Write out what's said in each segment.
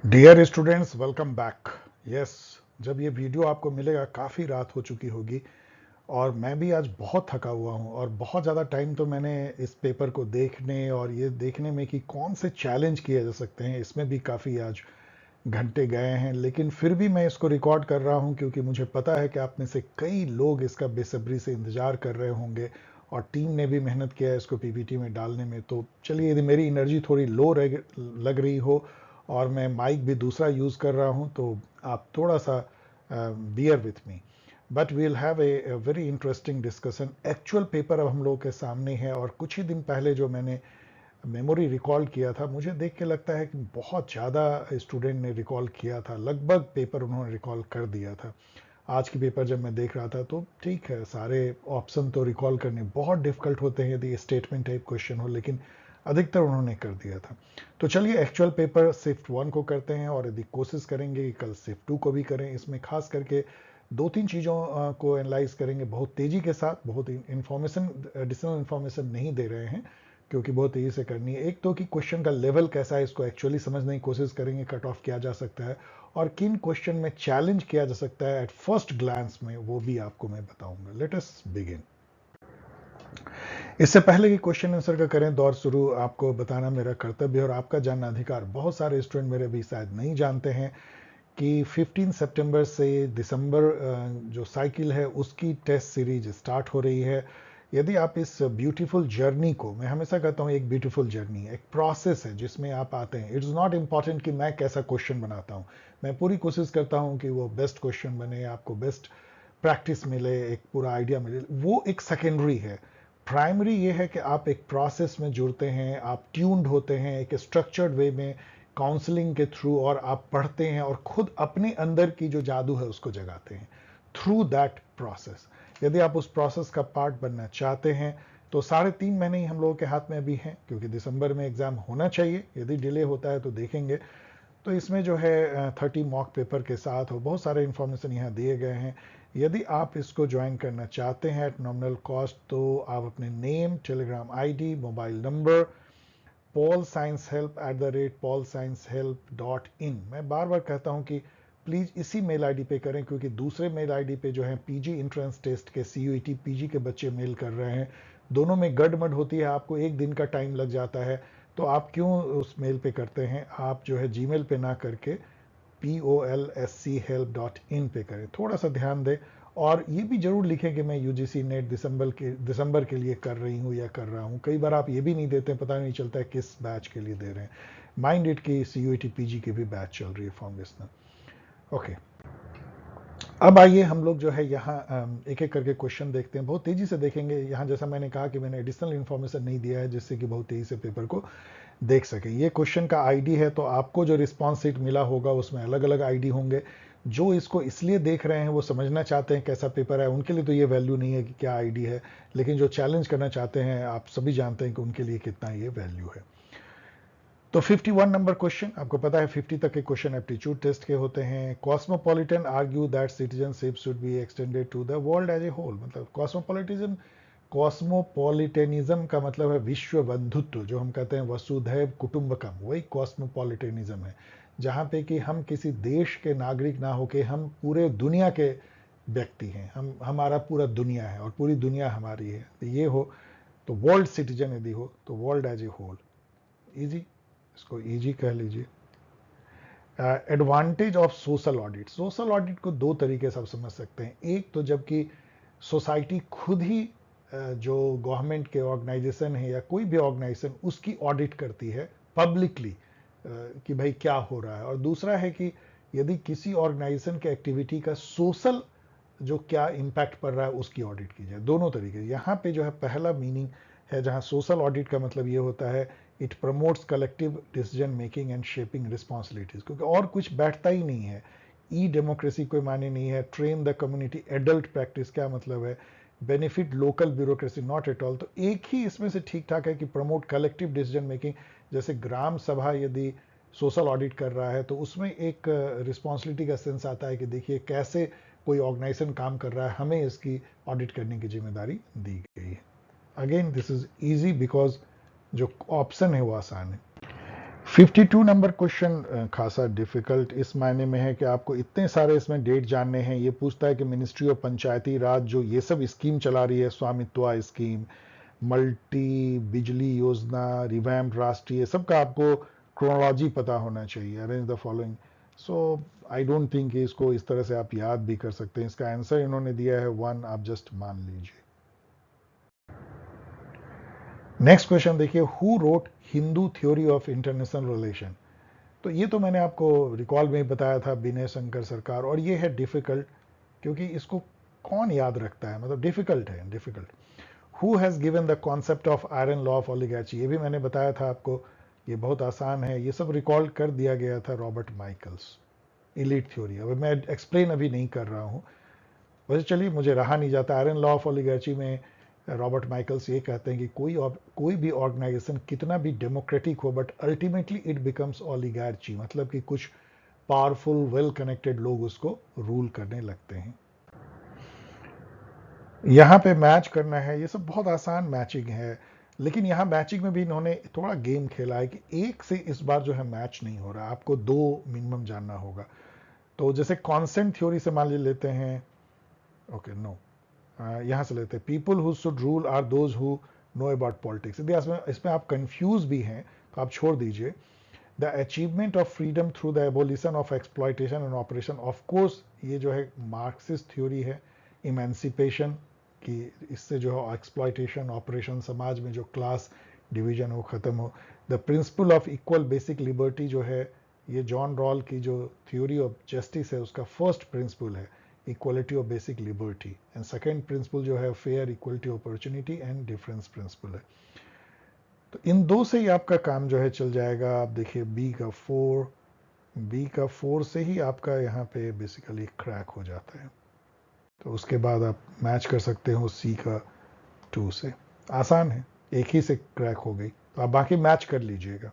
Dear students, welcome back. Yes, जब ये video आपको मिलेगा काफ़ी रात हो चुकी होगी और मैं भी आज बहुत थका हुआ हूँ और बहुत ज़्यादा टाइम तो मैंने इस पेपर को देखने और ये देखने में कि कौन से चैलेंज किए जा सकते हैं इसमें भी काफ़ी आज घंटे गए हैं। लेकिन फिर भी मैं इसको रिकॉर्ड कर रहा हूँ क्योंकि मुझे पता है कि आप में से कई लोग इसका बेसब्री से इंतज़ार कर रहे होंगे और टीम ने भी मेहनत किया है इसको पीपीटी में डालने में। तो चलिए, यदि मेरी एनर्जी थोड़ी लो लग रही हो और मैं माइक भी दूसरा यूज़ कर रहा हूँ तो आप थोड़ा सा bear with me, but we'll have a very interesting discussion. Actual paper अब हम लोगों के सामने है और कुछ ही दिन पहले जो मैंने मेमोरी रिकॉल किया था, मुझे देख के लगता है कि बहुत ज़्यादा स्टूडेंट ने रिकॉल किया था, लगभग पेपर उन्होंने रिकॉल कर दिया था। आज की पेपर जब मैं देख रहा था तो ठीक है, सारे ऑप्शन तो रिकॉल करने बहुत डिफिकल्ट होते हैं यदि स्टेटमेंट टाइप क्वेश्चन हो, लेकिन अधिकतर उन्होंने कर दिया था। तो चलिए, एक्चुअल पेपर शिफ्ट 1 को करते हैं और यदि कोशिश करेंगे कि कल शिफ्ट 2 को भी करें। इसमें खास करके दो तीन चीज़ों को एनालाइज करेंगे बहुत तेज़ी के साथ। बहुत इन्फॉर्मेशन, एडिशनल इन्फॉर्मेशन नहीं दे रहे हैं क्योंकि बहुत तेज़ी से करनी है। एक तो कि क्वेश्चन का लेवल कैसा है, इसको एक्चुअली समझने की कोशिश करेंगे, कट ऑफ किया जा सकता है और किन क्वेश्चन में चैलेंज किया जा सकता है एट फर्स्ट ग्लांस में, वो भी आपको मैं बताऊंगा। Let us begin. इससे पहले कि क्वेश्चन आंसर का करें दौर शुरू, आपको बताना मेरा कर्तव्य और आपका जानना अधिकार। बहुत सारे स्टूडेंट मेरे भी शायद नहीं जानते हैं कि 15 सितंबर से दिसंबर जो साइकिल है उसकी टेस्ट सीरीज स्टार्ट हो रही है। यदि आप इस ब्यूटीफुल जर्नी को, मैं हमेशा कहता हूँ एक ब्यूटीफुल जर्नी है, एक प्रोसेस है जिसमें आप आते हैं। इट्स नॉट इम्पॉर्टेंट कि मैं कैसा क्वेश्चन बनाता हूँ, मैं पूरी कोशिश करता हूँ कि वो बेस्ट क्वेश्चन बने, आपको बेस्ट प्रैक्टिस मिले, एक पूरा आइडिया मिले, वो एक सेकेंडरी है। प्राइमरी ये है कि आप एक प्रोसेस में जुड़ते हैं, आप ट्यून्ड होते हैं एक स्ट्रक्चर्ड वे में काउंसलिंग के थ्रू, और आप पढ़ते हैं और खुद अपने अंदर की जो जादू है उसको जगाते हैं थ्रू दैट प्रोसेस। यदि आप उस प्रोसेस का पार्ट बनना चाहते हैं तो 3.5 महीने ही हम लोगों के हाथ में अभी हैं, क्योंकि दिसंबर में एग्जाम होना चाहिए। यदि डिले होता है तो देखेंगे। तो इसमें जो है 30 मॉक पेपर के साथ और बहुत सारे इंफॉर्मेशन यहाँ दिए गए हैं। यदि आप इसको ज्वाइन करना चाहते हैं एट नॉमिनल कॉस्ट तो आप अपने name, Telegram ID, mobile number paulsciencehelp@paulsciencehelp.in, मैं बार बार कहता हूं कि प्लीज इसी मेल आईडी पे करें, क्योंकि दूसरे मेल आईडी पे जो है पीजी इंट्रेंस टेस्ट के सीयूईटी पीजी के बच्चे मेल कर रहे हैं। दोनों में गड़बड़ होती है, आपको एक दिन का टाइम लग जाता है। तो आप क्यों उस मेल पे करते हैं, आप जो है जीमेल पे ना करके polschelp.in पे करें। थोड़ा सा ध्यान दें और ये भी जरूर लिखें कि मैं यूजीसी नेट दिसंबर के लिए कर रही हूँ या कर रहा हूँ। कई बार आप ये भी नहीं देते, पता नहीं चलता है किस बैच के लिए दे रहे हैं। माइंड इट की सीयूईटी पीजी की भी बैच चल रही है फाउंडेशनल। ओके, अब आइए हम लोग जो है यहाँ एक एक करके क्वेश्चन देखते हैं, बहुत तेजी से देखेंगे। यहाँ जैसा मैंने कहा कि मैंने एडिशनल इन्फॉर्मेशन नहीं दिया है जिससे कि बहुत तेजी से पेपर को देख सके। ये क्वेश्चन का आईडी है, तो आपको जो रिस्पॉन्स सीट मिला होगा उसमें अलग अलग आईडी होंगे। जो इसको इसलिए देख रहे हैं, वो समझना चाहते हैं कैसा पेपर है, उनके लिए तो ये वैल्यू नहीं है कि क्या आईडी है। लेकिन जो चैलेंज करना चाहते हैं, आप सभी जानते हैं कि उनके लिए कितना ये वैल्यू है। तो 51 नंबर क्वेश्चन, आपको पता है 50 तक के क्वेश्चन एप्टीट्यूड टेस्ट के होते हैं। Cosmopolitan argue that citizenship should be extended to the world as a whole. मतलब कॉस्मोपॉलिटनिज्म का मतलब है विश्व बंधुत्व, जो हम कहते हैं वसुधैव कुटुंबकम, वही कॉस्मोपॉलिटनिज्म है, जहाँ पे कि हम किसी देश के नागरिक ना होके हम पूरे दुनिया के व्यक्ति हैं। हमारा पूरा दुनिया है और पूरी दुनिया हमारी है। तो ये हो तो वर्ल्ड सिटीजन, यदि हो तो world as a whole. Easy, इसको इजी कह लीजिए। Advantage of social audit. Social audit को दो तरीके से आप समझ सकते हैं। एक तो जबकि सोसाइटी खुद ही जो गवर्नमेंट के ऑर्गेनाइजेशन है या कोई भी ऑर्गेनाइजेशन उसकी ऑडिट करती है पब्लिकली कि भाई क्या हो रहा है। और दूसरा है कि यदि किसी ऑर्गेनाइजेशन के एक्टिविटी का सोशल जो क्या इम्पैक्ट पड़ रहा है उसकी ऑडिट की जाए। दोनों तरीके। यहाँ पे जो है पहला मीनिंग है, जहाँ सोशल ऑडिट का मतलब ये होता है it promotes collective decision making and shaping responsibilities, क्योंकि और कुछ बैठता ही नहीं है। ई डेमोक्रेसी कोई माने नहीं है। Train the community adult practice क्या मतलब है, benefit local bureaucracy not at all. तो एक ही इसमें से ठीक ठाक है कि प्रमोट कलेक्टिव डिसीजन मेकिंग। जैसे ग्राम सभा यदि सोशल ऑडिट कर रहा है तो उसमें एक रिस्पॉन्सिबिलिटी का सेंस आता है कि देखिए कैसे कोई ऑर्गेनाइजेशन काम कर रहा है, हमें इसकी ऑडिट करने की जिम्मेदारी दी गई है। Again this is easy because जो ऑप्शन है वो आसान है। 52 नंबर क्वेश्चन खासा डिफिकल्ट इस मायने में है कि आपको इतने सारे इसमें डेट जानने हैं। ये पूछता है कि मिनिस्ट्री ऑफ पंचायती राज जो ये सब स्कीम चला रही है, स्वामित्व स्कीम, मल्टी बिजली योजना, रिवैम्प राष्ट्रीय, सबका आपको क्रोनोलॉजी पता होना चाहिए। Arrange the following. So I don't think इसको इस तरह से आप याद भी कर सकते हैं। इसका आंसर इन्होंने दिया है 1, आप जस्ट मान लीजिए। नेक्स्ट क्वेश्चन देखिए, who wrote Hindu theory of international relation. तो ये तो मैंने आपको रिकॉल में ही बताया था, विनय शंकर सरकार। और ये है डिफिकल्ट, क्योंकि इसको कौन याद रखता है, मतलब डिफिकल्ट है, difficult. Who has given the concept of iron law of oligarchy, ये भी मैंने बताया था आपको, ये बहुत आसान है, ये सब रिकॉल कर दिया गया था रॉबर्ट माइकल्स। इलीट थ्योरी, अब मैं एक्सप्लेन अभी नहीं कर रहा हूँ, वैसे चलिए मुझे रहा नहीं जाता। आयरन लॉ ऑफ ओलिगार्ची में रॉबर्ट माइकल्स ये कहते हैं कि कोई भी ऑर्गेनाइजेशन कितना भी डेमोक्रेटिक हो, बट अल्टीमेटली इट बिकम्स ओलिगार्ची, मतलब कि कुछ पावरफुल वेल कनेक्टेड लोग उसको रूल करने लगते हैं। यहाँ पे मैच करना है, ये सब बहुत आसान मैचिंग है, लेकिन यहाँ मैचिंग में भी इन्होंने थोड़ा गेम खेला है कि एक से इस बार जो है मैच नहीं हो रहा, आपको 2 मिनिमम जानना होगा। तो जैसे कॉन्सेंट थ्योरी से मान लेते हैं, ओके नो, यहाँ से लेते हैं, people who should rule are those who know about politics. यदि इसमें आप कंफ्यूज भी हैं तो आप छोड़ दीजिए। The achievement of freedom through the abolition of exploitation and operation, of course ये जो है मार्क्सिस्ट थ्योरी है, इमेंसिपेशन कि इससे जो है एक्सप्लॉयटेशन, ऑपरेशन, समाज में जो क्लास डिवीजन हो खत्म हो। The principle of equal basic liberty जो है, ये जॉन रॉल की जो थ्योरी ऑफ जस्टिस है उसका फर्स्ट प्रिंसिपल है, equality of basic liberty. And second principle जो है fair equality opportunity and difference principle है। तो इन 2 से ही आपका काम जो है चल जाएगा। आप देखिए बी का 4 से ही आपका यहाँ पे बेसिकली क्रैक हो जाता है। तो उसके बाद आप मैच कर सकते हो सी का 2 से, आसान है, एक ही से क्रैक हो गई, तो आप बाकी मैच कर लीजिएगा।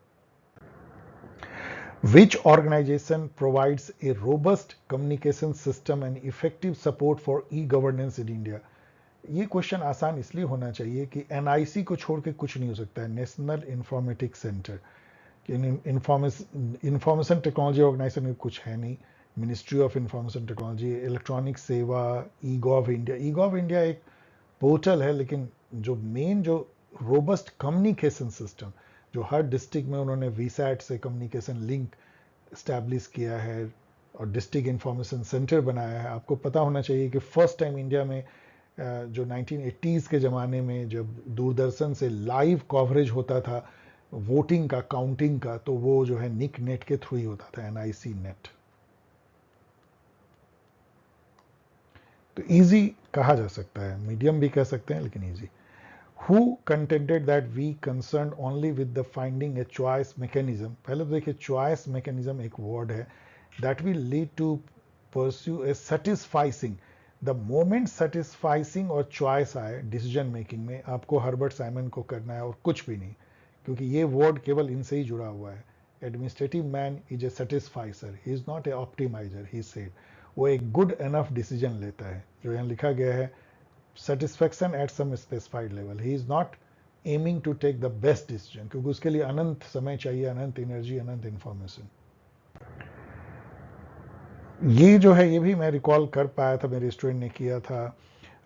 Which organization provides a robust communication system and effective support for e-governance in India? ये क्वेश्चन आसान इसलिए होना चाहिए कि एनआईसी को छोड़ के कुछ नहीं हो सकता है, national informatics centre. Information technology organisation में कुछ है नहीं, ministry of information technology, electronic सेवा, ई गॉव इंडिया एक पोर्टल है, लेकिन जो मेन जो रोबस्ट कम्युनिकेशन सिस्टम, जो हर डिस्ट्रिक्ट में उन्होंने वीसैट से कम्युनिकेशन लिंक इस्टेब्लिश किया है और डिस्ट्रिक्ट इंफॉर्मेशन सेंटर बनाया है। आपको पता होना चाहिए कि फर्स्ट टाइम इंडिया में जो 1980s के ज़माने में जब दूरदर्शन से लाइव कवरेज होता था वोटिंग का, काउंटिंग का, तो वो जो है निक नेट के थ्रू ही होता था, एनआईसी नेट। तो इजी कहा जा सकता है, मीडियम भी कह सकते हैं, लेकिन easy. Who contended that we concerned only with the finding a choice mechanism? पहले तो देखिए choice mechanism एक word है that will lead to pursue a satisficing. The moment satisficing और choice आए decision making में, आपको हर्बर्ट साइमन को करना है और कुछ भी नहीं, क्योंकि ये word केवल इनसे ही जुड़ा हुआ है। Administrative man is a satisficer, he is not a optimizer, he said. वो एक good enough decision लेता है, जो यहाँ लिखा गया है, satisfaction at some specified level. He is not aiming to take the best decision, क्योंकि उसके लिए अनंत समय चाहिए, अनंत एनर्जी, अनंत इंफॉर्मेशन। ये जो है ये भी मैं रिकॉल कर पाया था, मेरे स्टूडेंट ने किया था।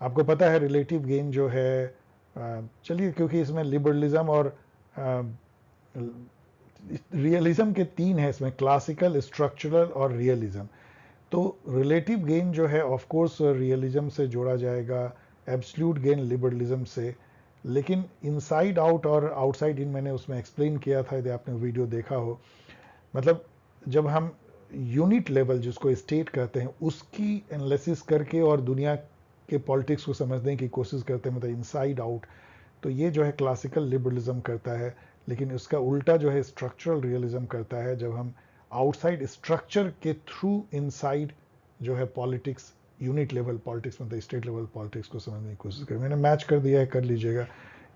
आपको पता है रिलेटिव गेन जो है, चलिए क्योंकि इसमें लिबरलिज्म और रियलिज्म के 3 है इसमें, क्लासिकल, स्ट्रक्चरल और रियलिज्म। तो रिलेटिव गेन जो है ऑफ कोर्स रियलिज्म से जोड़ा जाएगा, एब्सोल्यूट गेन लिबरलिज्म से। लेकिन इनसाइड आउट और आउटसाइड इन मैंने उसमें एक्सप्लेन किया था, यदि आपने वीडियो देखा हो। मतलब जब हम यूनिट लेवल जिसको स्टेट कहते हैं उसकी एनालिसिस करके और दुनिया के पॉलिटिक्स को समझने की कोशिश करते हैं, मतलब इनसाइड आउट, तो ये जो है क्लासिकल लिबरलिज्म करता है। लेकिन उसका उल्टा जो है स्ट्रक्चरल रियलिज्म करता है, जब हम आउटसाइड स्ट्रक्चर के थ्रू इनसाइड जो है पॉलिटिक्स, यूनिट लेवल पॉलिटिक्स मतलब स्टेट लेवल पॉलिटिक्स को समझने की कोशिश करें। मैंने मैच कर दिया है, कर लीजिएगा।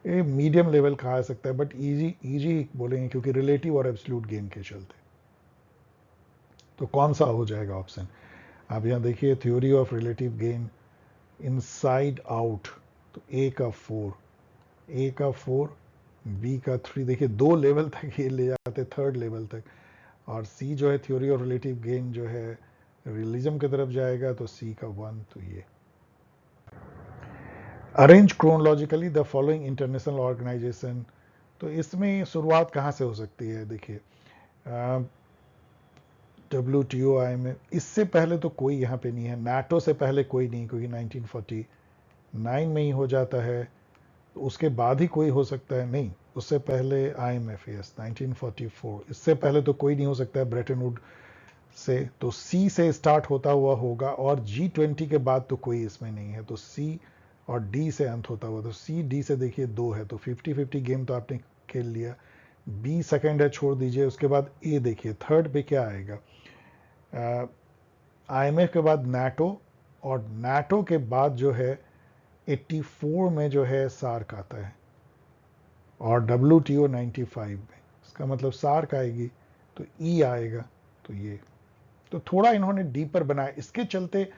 ये मीडियम लेवल कहा जा सकता है, बट इजी इजी बोलेंगे क्योंकि रिलेटिव और एब्सोल्यूट गेन के चलते। तो कौन सा हो जाएगा ऑप्शन? आप यहाँ देखिए, theory of relative gain inside out, तो ए का 4, बी का 3, देखिए 2 लेवल तक ये ले जाते, 3rd लेवल तक। और सी जो है थ्योरी और रिलेटिव गेन जो है रियलिज्म की तरफ जाएगा, तो सी का 1। तो ये arrange chronologically the following international organisation, तो इसमें शुरुआत कहाँ से हो सकती है? देखिए WTO, IMF, इससे पहले तो कोई यहाँ पे नहीं है। नाटो से पहले कोई नहीं, क्योंकि 1949 में ही हो जाता है। तो उसके बाद ही कोई हो सकता है? नहीं, उससे पहले IMF, यस 1944, इससे पहले तो कोई नहीं हो सकता है ब्रेटन वुड से। तो सी से स्टार्ट होता हुआ होगा, और G20 के बाद तो कोई इसमें नहीं है। तो सी और डी से अंत होता हुआ, तो सी डी से देखिए 2 है, तो 50-50 गेम तो आपने खेल लिया। बी सेकंड है, छोड़ दीजिए। उसके बाद ए देखिए, थर्ड पे क्या आएगा? IMF के बाद नाटो, और नाटो के बाद जो है 84 में जो है सार्क आता है, और WTO 95 में। इसका मतलब सार्क आएगी, तो ई आएगा। तो ये तो थोड़ा इन्होंने डीपर बनाया, इसके चलते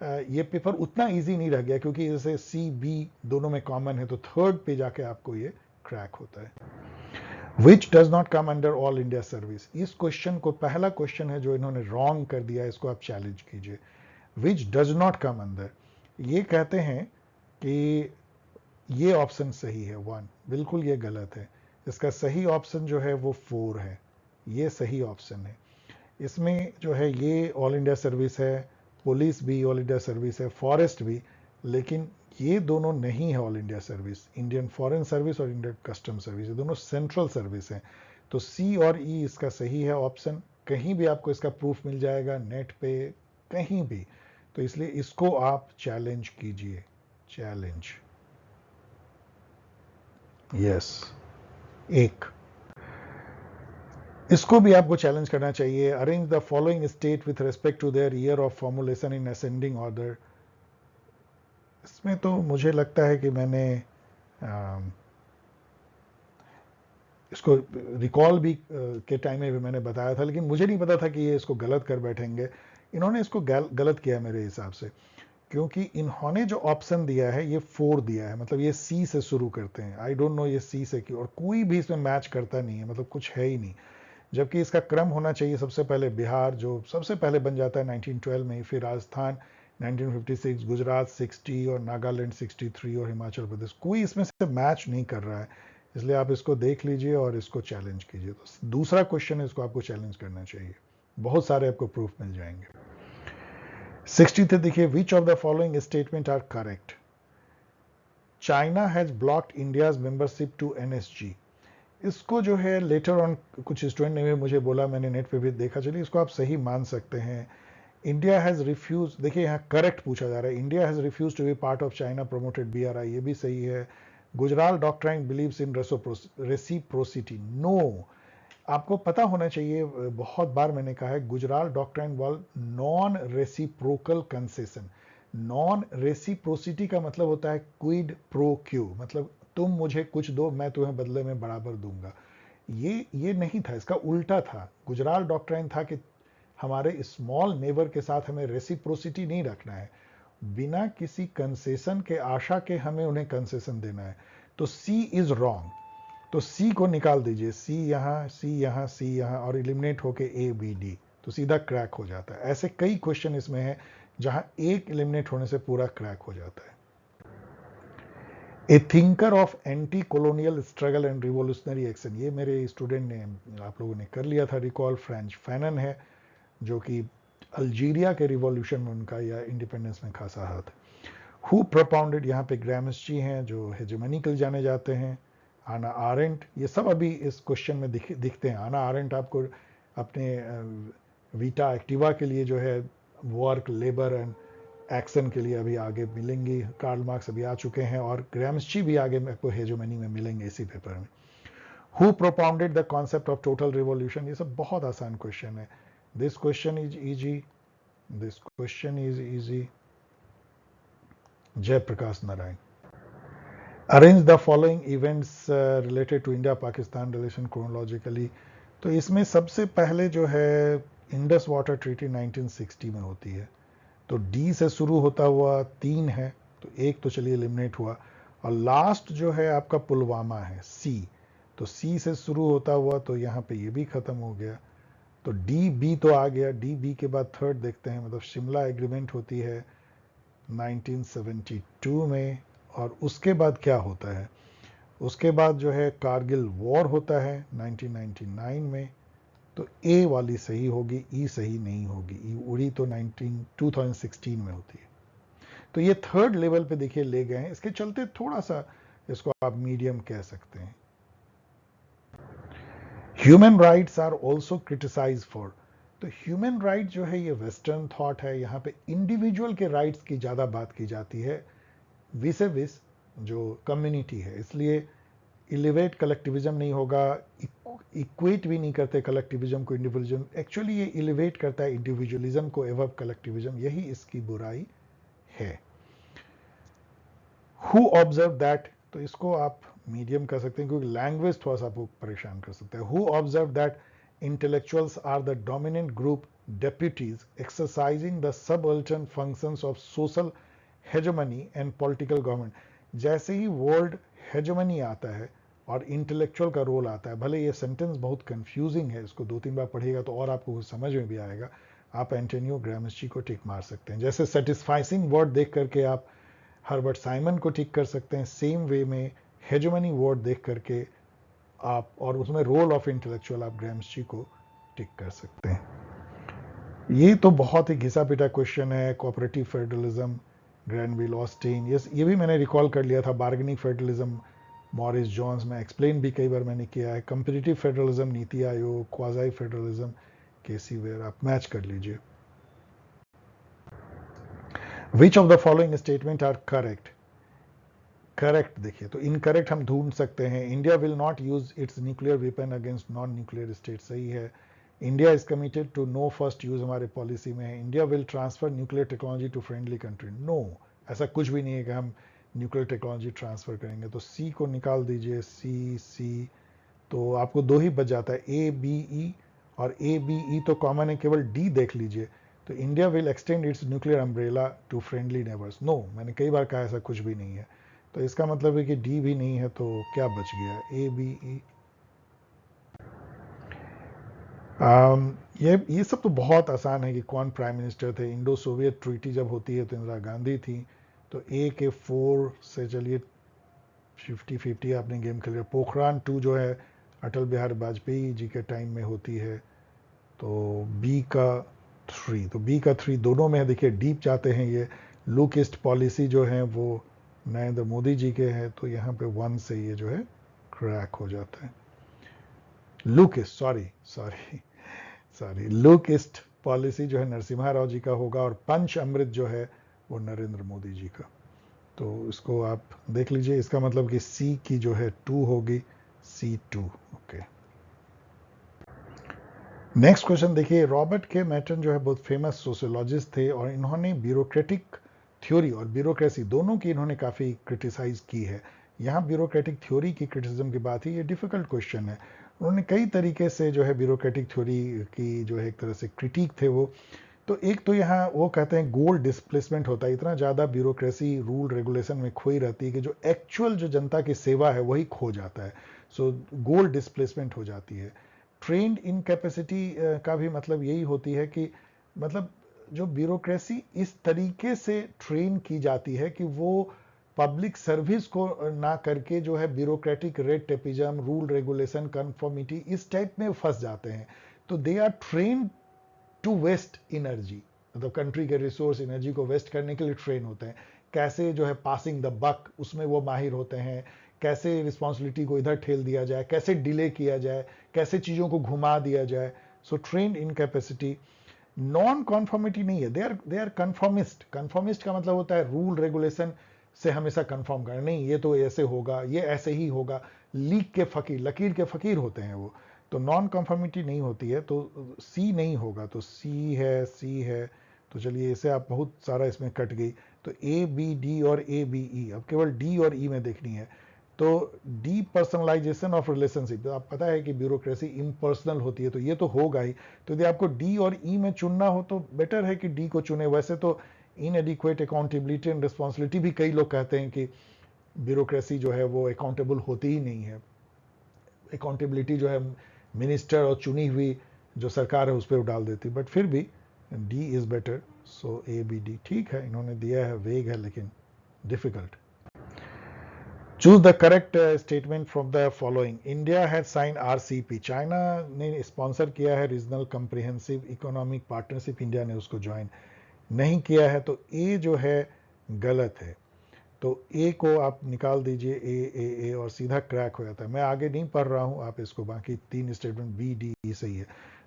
ये पेपर उतना इजी नहीं रह गया, क्योंकि जैसे सी बी दोनों में कॉमन है, तो थर्ड पे जाके आपको ये क्रैक होता है। Which does not come under all India service, इस क्वेश्चन को, पहला क्वेश्चन है जो इन्होंने रॉन्ग कर दिया, इसको आप चैलेंज कीजिए। Which does not come under, ये कहते हैं कि ये ऑप्शन सही है 1, बिल्कुल ये गलत है। इसका सही ऑप्शन जो है वो 4 है, ये सही ऑप्शन है। इसमें जो है ये ऑल इंडिया सर्विस है, पुलिस भी ऑल इंडिया सर्विस है, फॉरेस्ट भी, लेकिन ये दोनों नहीं है all India service. Indian foreign service और इंडियन कस्टम सर्विस, ये दोनों सेंट्रल सर्विस हैं। तो सी और ई इसका सही है ऑप्शन। कहीं भी आपको इसका प्रूफ मिल जाएगा, नेट पे कहीं भी। तो इसलिए इसको आप चैलेंज कीजिए, चैलेंज। यस, एक इसको भी आपको चैलेंज करना चाहिए। Arrange the following state with respect to their year of formulation in ascending order. इसमें तो मुझे लगता है कि मैंने इसको रिकॉल भी के टाइम में भी मैंने बताया था, लेकिन मुझे नहीं पता था कि ये इसको गलत कर बैठेंगे। इन्होंने इसको गलत किया मेरे हिसाब से, क्योंकि इन्होंने जो ऑप्शन दिया है ये 4 दिया है, मतलब ये सी से शुरू करते हैं। आई डोंट नो ये सी से क्यों, और कोई भी इसमें मैच करता नहीं है, मतलब कुछ है ही नहीं। जबकि इसका क्रम होना चाहिए, सबसे पहले बिहार जो सबसे पहले बन जाता है 1912 में, फिर राजस्थान 1956, गुजरात 60, और नागालैंड 63, और हिमाचल प्रदेश। कोई इसमें से मैच नहीं कर रहा है, इसलिए आप इसको देख लीजिए और इसको चैलेंज कीजिए। तो दूसरा क्वेश्चन है, इसको आपको चैलेंज करना चाहिए, बहुत सारे आपको प्रूफ मिल जाएंगे। 60th देखिए, which of the following statement are correct? China has blocked India's membership to NSG। इसको जो है लेटर ऑन कुछ स्टूडेंट ने मुझे बोला, मैंने नेट पे भी देखा, चलिए इसको आप सही मान सकते हैं। इंडिया हैज रिफ्यूज, देखिए यहाँ करेक्ट पूछा जा रहा है, India has refuse to be part of China promoted BRI, ये भी सही है। Gujral doctrine believes in reciprocity, no. आपको पता होना चाहिए, बहुत बार मैंने कहा है, गुजराल डॉक्ट्राइन वाल non reciprocal concession. Non reciprocity का मतलब होता है क्विड प्रो क्यू, मतलब तुम मुझे कुछ दो, मैं तुम्हें बदले में बराबर दूंगा। ये नहीं था, इसका उल्टा था। गुजराल डॉक्ट्राइन था कि हमारे स्मॉल नेबर के साथ हमें रेसिप्रोसिटी नहीं रखना है, बिना किसी कंसेशन के आशा के हमें उन्हें कंसेशन देना है। तो सी इज रॉन्ग, तो सी को निकाल दीजिए, सी यहाँ, सी यहाँ, सी यहाँ, और इलिमिनेट होके ABD, तो सीधा क्रैक हो जाता है। ऐसे कई क्वेश्चन इसमें है जहां एक इलिमिनेट होने से पूरा क्रैक हो जाता है। ए thinker of anti colonial struggle and revolutionary action, ये मेरे स्टूडेंट ने, आप लोगों ने कर लिया था रिकॉल, फ्रेंच फैनन है, जो कि अल्जीरिया के रिवॉल्यूशन में उनका या इंडिपेंडेंस में खासा हाथ। हु प्रोपाउंडेड, यहाँ पे ग्रामस्ची हैं जो हेजेमनिकल जाने जाते हैं, आना आरेंट, ये सब अभी इस क्वेश्चन में दिखते हैं। आना आरेंट आपको अपने वीटा एक्टिवा के लिए जो है वर्क, लेबर एंड एक्शन के लिए अभी आगे मिलेंगी। कार्ल मार्क्स अभी आ चुके हैं, और ग्रामस्ची भी आगे आपको हेजेमनी में मिलेंगे इसी पेपर में। Who propounded the concept of total revolution, ये सब बहुत आसान क्वेश्चन है। This question is easy, this question is easy. Jayaprakash Narayan. Arrange the following events related to India Pakistan relation chronologically. तो इसमें सबसे पहले जो है इंडस वाटर ट्रीटी 1960 में होती है, तो डी से शुरू होता हुआ 3 है, तो एक तो चलिए एलिमिनेट हुआ। और लास्ट जो है आपका पुलवामा है, सी। तो सी से शुरू होता हुआ तो यहाँ पे ये भी खत्म हो गया, तो डी बी तो आ गया। डी बी के बाद थर्ड देखते हैं, मतलब शिमला एग्रीमेंट होती है 1972 में, और उसके बाद क्या होता है, उसके बाद जो है कारगिल वॉर होता है 1999 में। तो ए वाली सही होगी, ई सही नहीं होगी, ई उड़ी तो 2016 में होती है। तो ये थर्ड लेवल पे देखिए ले गए हैं, इसके चलते थोड़ा सा इसको आप मीडियम कह सकते हैं। Human rights are also criticise for, तो ह्यूमन राइट जो है ये वेस्टर्न थॉट है, यहाँ पे इंडिविजुअल के राइट्स की ज़्यादा बात की जाती है विसे विस जो कम्युनिटी है, इसलिए इलिवेट कलेक्टिविज्म नहीं होगा, इक्वेट भी नहीं करते कलेक्टिविज्म को इंडिविजुअलिज्म, एक्चुअली ये इलिवेट करता है इंडिविजुअलिज्म को एवब कलेक्टिविज्म, यही इसकी बुराई है। हु ऑब्जर्व दैट, तो इसको आप मीडियम कर सकते हैं क्योंकि लैंग्वेज थोड़ा सा आपको परेशान कर सकता है। Who observe that intellectuals are the dominant group deputies exercising the subaltern functions of social hegemony and political government, जैसे ही वर्ड हेजमनी आता है और इंटेलेक्चुअल का रोल आता है, भले ये सेंटेंस बहुत कंफ्यूजिंग है, इसको 2-3 बार पढ़िएगा तो और आपको समझ में भी आएगा, आप एंटोनियो ग्राम्स्की को टिक मार सकते हैं। जैसे सेटिस्फाइसिंग वर्ड देख करके आप हर्बर्ट साइमन को टिक कर सकते हैं, सेम वे में हेजमनी वर्ड देख करके आप, और उसमें रोल ऑफ इंटेलेक्चुअल, आप ग्राम्स्की को टिक कर सकते हैं। ये तो बहुत ही घिसा पिटा क्वेश्चन है। कोऑपरेटिव फेडरलिज्म, ग्रैनविल ऑस्टिन, ये भी मैंने रिकॉल कर लिया था। बार्गेनिंग फेडरलिज्म, मॉरिस जॉन्स, में एक्सप्लेन भी कई बार मैंने किया है। Competitive federalism, NITI Aayog, quasi federalism, K C Wheare, आप मैच कर लीजिए। Which of the following statement are correct, correct देखिए तो इनकरेक्ट हम ढूंढ सकते हैं। India will not use its nuclear weapon against non nuclear state, सही है। India is committed to no first use, हमारे पॉलिसी में है। India will transfer nuclear technology to friendly country, no, ऐसा कुछ भी नहीं है कि हम न्यूक्लियर टेक्नोलॉजी ट्रांसफर करेंगे। तो सी को निकाल दीजिए, सी, तो आपको दो ही बच जाता है, ए बी ई, और ए बी ई तो कॉमन है, केवल डी देख लीजिए। तो India will extend its nuclear umbrella to friendly neighbours, no, मैंने कई बार कहा ऐसा कुछ भी नहीं है। तो इसका मतलब है कि डी भी नहीं है, तो क्या बच गया, ए बी ई। ये सब तो बहुत आसान है कि कौन प्राइम मिनिस्टर थे। इंडो सोवियत ट्रीटी जब होती है तो इंदिरा गांधी थी। तो ए के 4 से चलिए 50-50 आपने गेम खेल लिया। पोखरान 2 जो है अटल बिहारी वाजपेयी जी के टाइम में होती है। तो बी का 3, तो बी का 3 दोनों में है। देखिए डीप जाते हैं, ये लुक ईस्ट पॉलिसी जो है वो नरेंद्र मोदी जी के हैं, तो यहाँ पे 1 से ये जो है क्रैक हो जाता है। Look east, sorry look east policy जो है नरसिम्हा राव जी का होगा, और पंच अमृत जो है वो नरेंद्र मोदी जी का। तो इसको आप देख लीजिए, इसका मतलब कि सी की जो है 2 होगी, C2, ओके। नेक्स्ट क्वेश्चन देखिए, रॉबर्ट के मैटन जो है बहुत फेमस सोशियोलॉजिस्ट थे, और इन्होंने ब्यूरोक्रेटिक थ्योरी और ब्यूरोक्रेसी दोनों की इन्होंने काफ़ी क्रिटिसाइज की है। यहाँ ब्यूरोक्रेटिक थ्योरी की क्रिटिसिज्म की बात है, ये डिफिकल्ट क्वेश्चन है। उन्होंने कई तरीके से जो है ब्यूरोक्रेटिक थ्योरी की जो है एक तरह से क्रिटिक थे वो। तो एक तो यहाँ वो कहते हैं गोल डिस्प्लेसमेंट होता है, इतना ज़्यादा ब्यूरोक्रेसी रूल रेगुलेशन में खोई रहती है कि जो एक्चुअल जो जनता की सेवा है वही खो जाता है। सो गोल डिस्प्लेसमेंट हो जाती है। ट्रेंड इनकैपेसिटी का भी मतलब यही होती है कि मतलब जो ब्यूरोक्रेसी इस तरीके से ट्रेन की जाती है कि वो पब्लिक सर्विस को ना करके जो है bureaucratic red tapism, rule regulation, conformity, इस टाइप में फंस जाते हैं। तो they are train to waste energy, मतलब कंट्री के रिसोर्स एनर्जी को वेस्ट करने के लिए ट्रेन होते हैं। कैसे जो है पासिंग द बक, उसमें वो माहिर होते हैं। कैसे रिस्पॉन्सिबिलिटी को इधर ठेल दिया जाए, कैसे डिले किया जाए, कैसे चीज़ों को घुमा दिया जाए। सो ट्रेंड इनकैपेसिटी। नॉन कॉन्फॉर्मिटी नहीं है, दे आर कन्फॉर्मिस्ट। कन्फॉर्मिस्ट का मतलब होता है रूल रेगुलेशन से हमेशा कन्फर्म करना, नहीं ये तो ऐसे होगा, ये ऐसे ही होगा। लीक के फकीर, लकीर के फकीर होते हैं वो। तो नॉन कन्फर्मिटी नहीं होती है, तो सी नहीं होगा। तो सी है। तो चलिए इसे आप, बहुत सारा इसमें कट गई। तो ए बी डी और ए बी ई, अब केवल डी और ई में देखनी है। तो डी पर्सनलाइजेशन ऑफ रिलेशनशिप, तो आप पता है कि ब्यूरोक्रेसी इम्पर्सनल होती है, तो ये तो होगा ही। तो यदि आपको डी और ई में चुनना हो तो बेटर है कि डी को चुने। वैसे तो इनएडिक्वेट अकाउंटेबिलिटी एंड रिस्पॉन्सिबिलिटी भी कई लोग कहते हैं कि ब्यूरोक्रेसी जो है वो अकाउंटेबल होती ही नहीं है। अकाउंटेबिलिटी जो है मिनिस्टर और चुनी हुई जो सरकार है उस पर डाल देती, बट फिर भी D is better, so A B D ठीक है, इन्होंने दिया है, वेग है लेकिन difficult. Choose the correct statement from the following. India has sign RCP, China ने स्पॉन्सर किया है regional comprehensive economic partnership, India ने उसको ज्वाइन नहीं किया है, तो ए जो है गलत है, तो ए को आप निकाल दीजिए, ए और सीधा क्रैक हो जाता है। मैं आगे नहीं पढ़ रहा हूं, आप इसको बाकी 3 स्टेटमेंट बी डी ई सही है।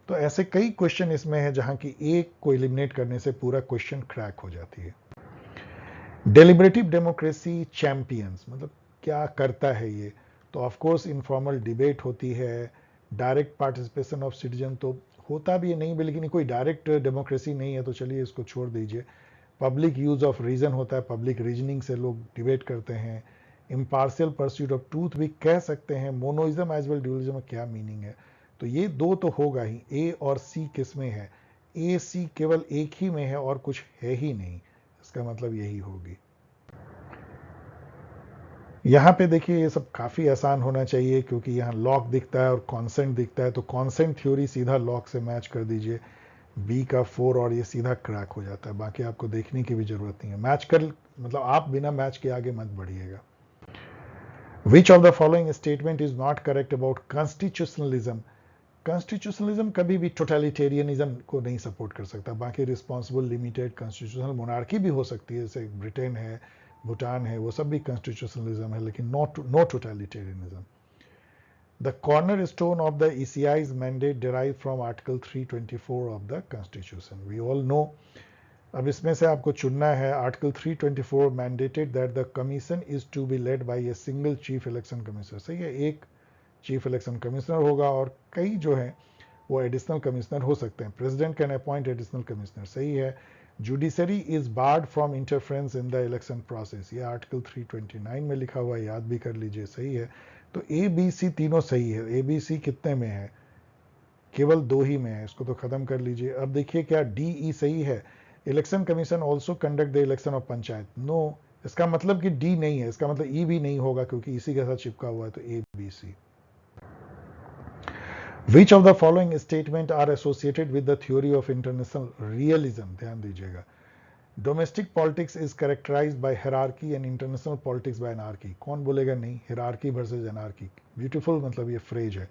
तो ऐसे कई क्वेश्चन इसमें है जहां की ए को एलिमिनेट करने से पूरा क्वेश्चन क्रैक हो जाती है। डेलिब्रेटिव डेमोक्रेसी चैंपियंस मतलब क्या करता है ये, तो ऑफ कोर्स इनफॉर्मल डिबेट होती है, डायरेक्ट पार्टिसिपेशन ऑफ सिटीजन तो होता भी है, नहीं भी, लेकिन कोई डायरेक्ट डेमोक्रेसी नहीं है, तो चलिए इसको छोड़ दीजिए। पब्लिक यूज ऑफ रीजन होता है, पब्लिक रीजनिंग से लोग डिबेट करते हैं। इम्पार्शियल परस्यूट ऑफ ट्रूथ भी कह सकते हैं। मोनोइज्म एज वेल ड्यूअलिज्म में क्या मीनिंग है, तो ये दो तो होगा ही। ए और सी किस में है, ए सी केवल एक ही में है और कुछ है ही नहीं, इसका मतलब यही होगी। यहां पे देखिए ये सब काफी आसान होना चाहिए, क्योंकि यहां लॉक दिखता है और कॉन्सेंट दिखता है, तो कॉन्सेंट थ्योरी सीधा लॉक से मैच कर दीजिए, बी का 4 और ये सीधा क्रैक हो जाता है। बाकी आपको देखने की भी जरूरत नहीं है, मैच कर मतलब आप बिना मैच के आगे मत बढ़िएगा। Which of the following statement is not correct about constitutionalism. Constitutionalism कभी भी टोटलिटेरियनिज्म को नहीं सपोर्ट कर सकता। बाकी रिस्पॉन्सिबल, लिमिटेड, कॉन्स्टिट्यूशनल मोनार्की भी हो सकती है, जैसे ब्रिटेन है, भूटान है, वो सब भी कॉन्स्टिट्यूशनलिज्म है, लेकिन no totalitarianism. The cornerstone of the ECI's mandate derived from Article 324 of the Constitution. We all know. अब इसमें से आपको चुनना है। Article 324 mandated that the commission is to be led by a single chief election commissioner. सही है, एक chief election commissioner होगा और कई जो है वो एडिशनल कमिश्नर हो सकते हैं। President can appoint additional commissioner, सही है। Judiciary is barred from interference in the election process, ये आर्टिकल 329 में लिखा हुआ है, याद भी कर लीजिए, सही है। तो ए बी सी तीनों सही है। ए बी सी कितने में है, केवल 2 ही में है, इसको तो खत्म कर लीजिए। अब देखिए क्या डी ई सही है। Election commission also conduct the election of panchayat, no, इसका मतलब कि डी नहीं है, इसका मतलब ई भी नहीं होगा क्योंकि इसी के साथ चिपका हुआ है, तो A B C. Which of the following statement are associated with the theory of international realism? ध्यान दीजिएगा। Domestic politics is characterized by hierarchy and international politics by anarchy. कौन बोलेगा नहीं, hierarchy versus anarchy, beautiful, मतलब ये phrase है।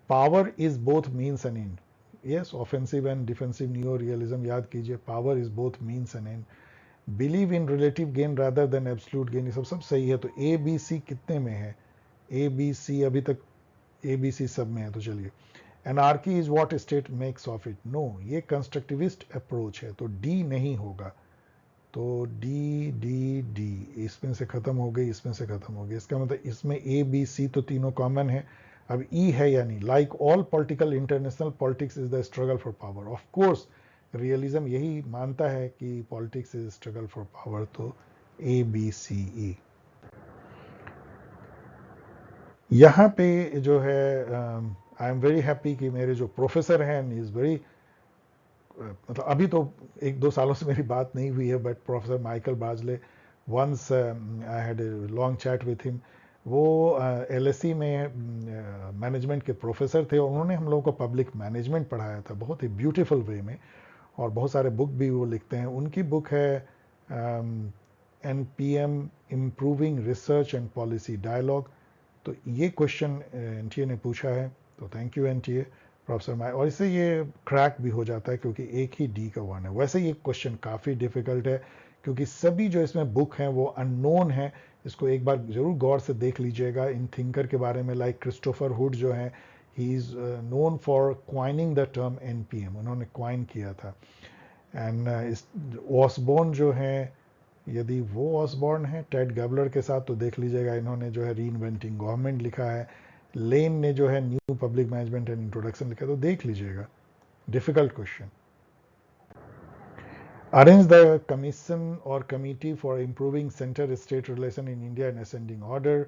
Power is both means and end. Yes, offensive and defensive neo-realism याद कीजिए, power is both means and end. Believe in relative gain rather than absolute gain, ये सब सही है। तो A B C कितने में है, A B C अभी तक ए बी सी सब में है, तो चलिए। Anarchy is what state makes of it, no, ये कंस्ट्रक्टिविस्ट अप्रोच है, तो डी नहीं होगा। तो डी डी डी इसमें से खत्म हो गई, इसमें से खत्म हो गई, इसका मतलब इसमें ए बी सी तो तीनों कॉमन है। अब ई है या नहीं। Like all political international politics is the struggle for power, of course realism यही मानता है कि politics is struggle for power, तो ए बी सी ई। यहाँ पे जो है आई एम वेरी हैप्पी कि मेरे जो प्रोफेसर हैं इज वेरी, मतलब अभी तो 1-2 सालों से मेरी बात नहीं हुई है, but professor Michael Barzelay, once I had a long chat with him. वो एलएससी में मैनेजमेंट के प्रोफेसर थे और उन्होंने हम लोगों को पब्लिक मैनेजमेंट पढ़ाया था बहुत ही ब्यूटीफुल वे में, और बहुत सारे बुक भी वो लिखते हैं। उनकी बुक है NPM improving research and policy dialogue. तो ये क्वेश्चन एनटीए ने पूछा है, तो थैंक यू एनटीए, प्रोफेसर माई, और इससे ये क्रैक भी हो जाता है क्योंकि एक ही डी का वन है। वैसे ये क्वेश्चन काफ़ी डिफिकल्ट है क्योंकि सभी जो इसमें बुक हैं वो अननोन है, इसको एक बार जरूर गौर से देख लीजिएगा। इन थिंकर के बारे में लाइक क्रिस्टोफर हुड जो है, he is known for coining the term NPM, उन्होंने क्वाइन किया था। एंड ऑसबोर्न जो है, यदि वो ऑसबॉर्न है टेड गैबलर के साथ, तो देख लीजिएगा इन्होंने जो है रीइन्वेंटिंग गवर्नमेंट लिखा है। लेन ने जो है new public management and introduction लिखा है, तो देख लीजिएगा। Difficult question. Arrange the commission और committee for improving centre state relation in India in ascending order.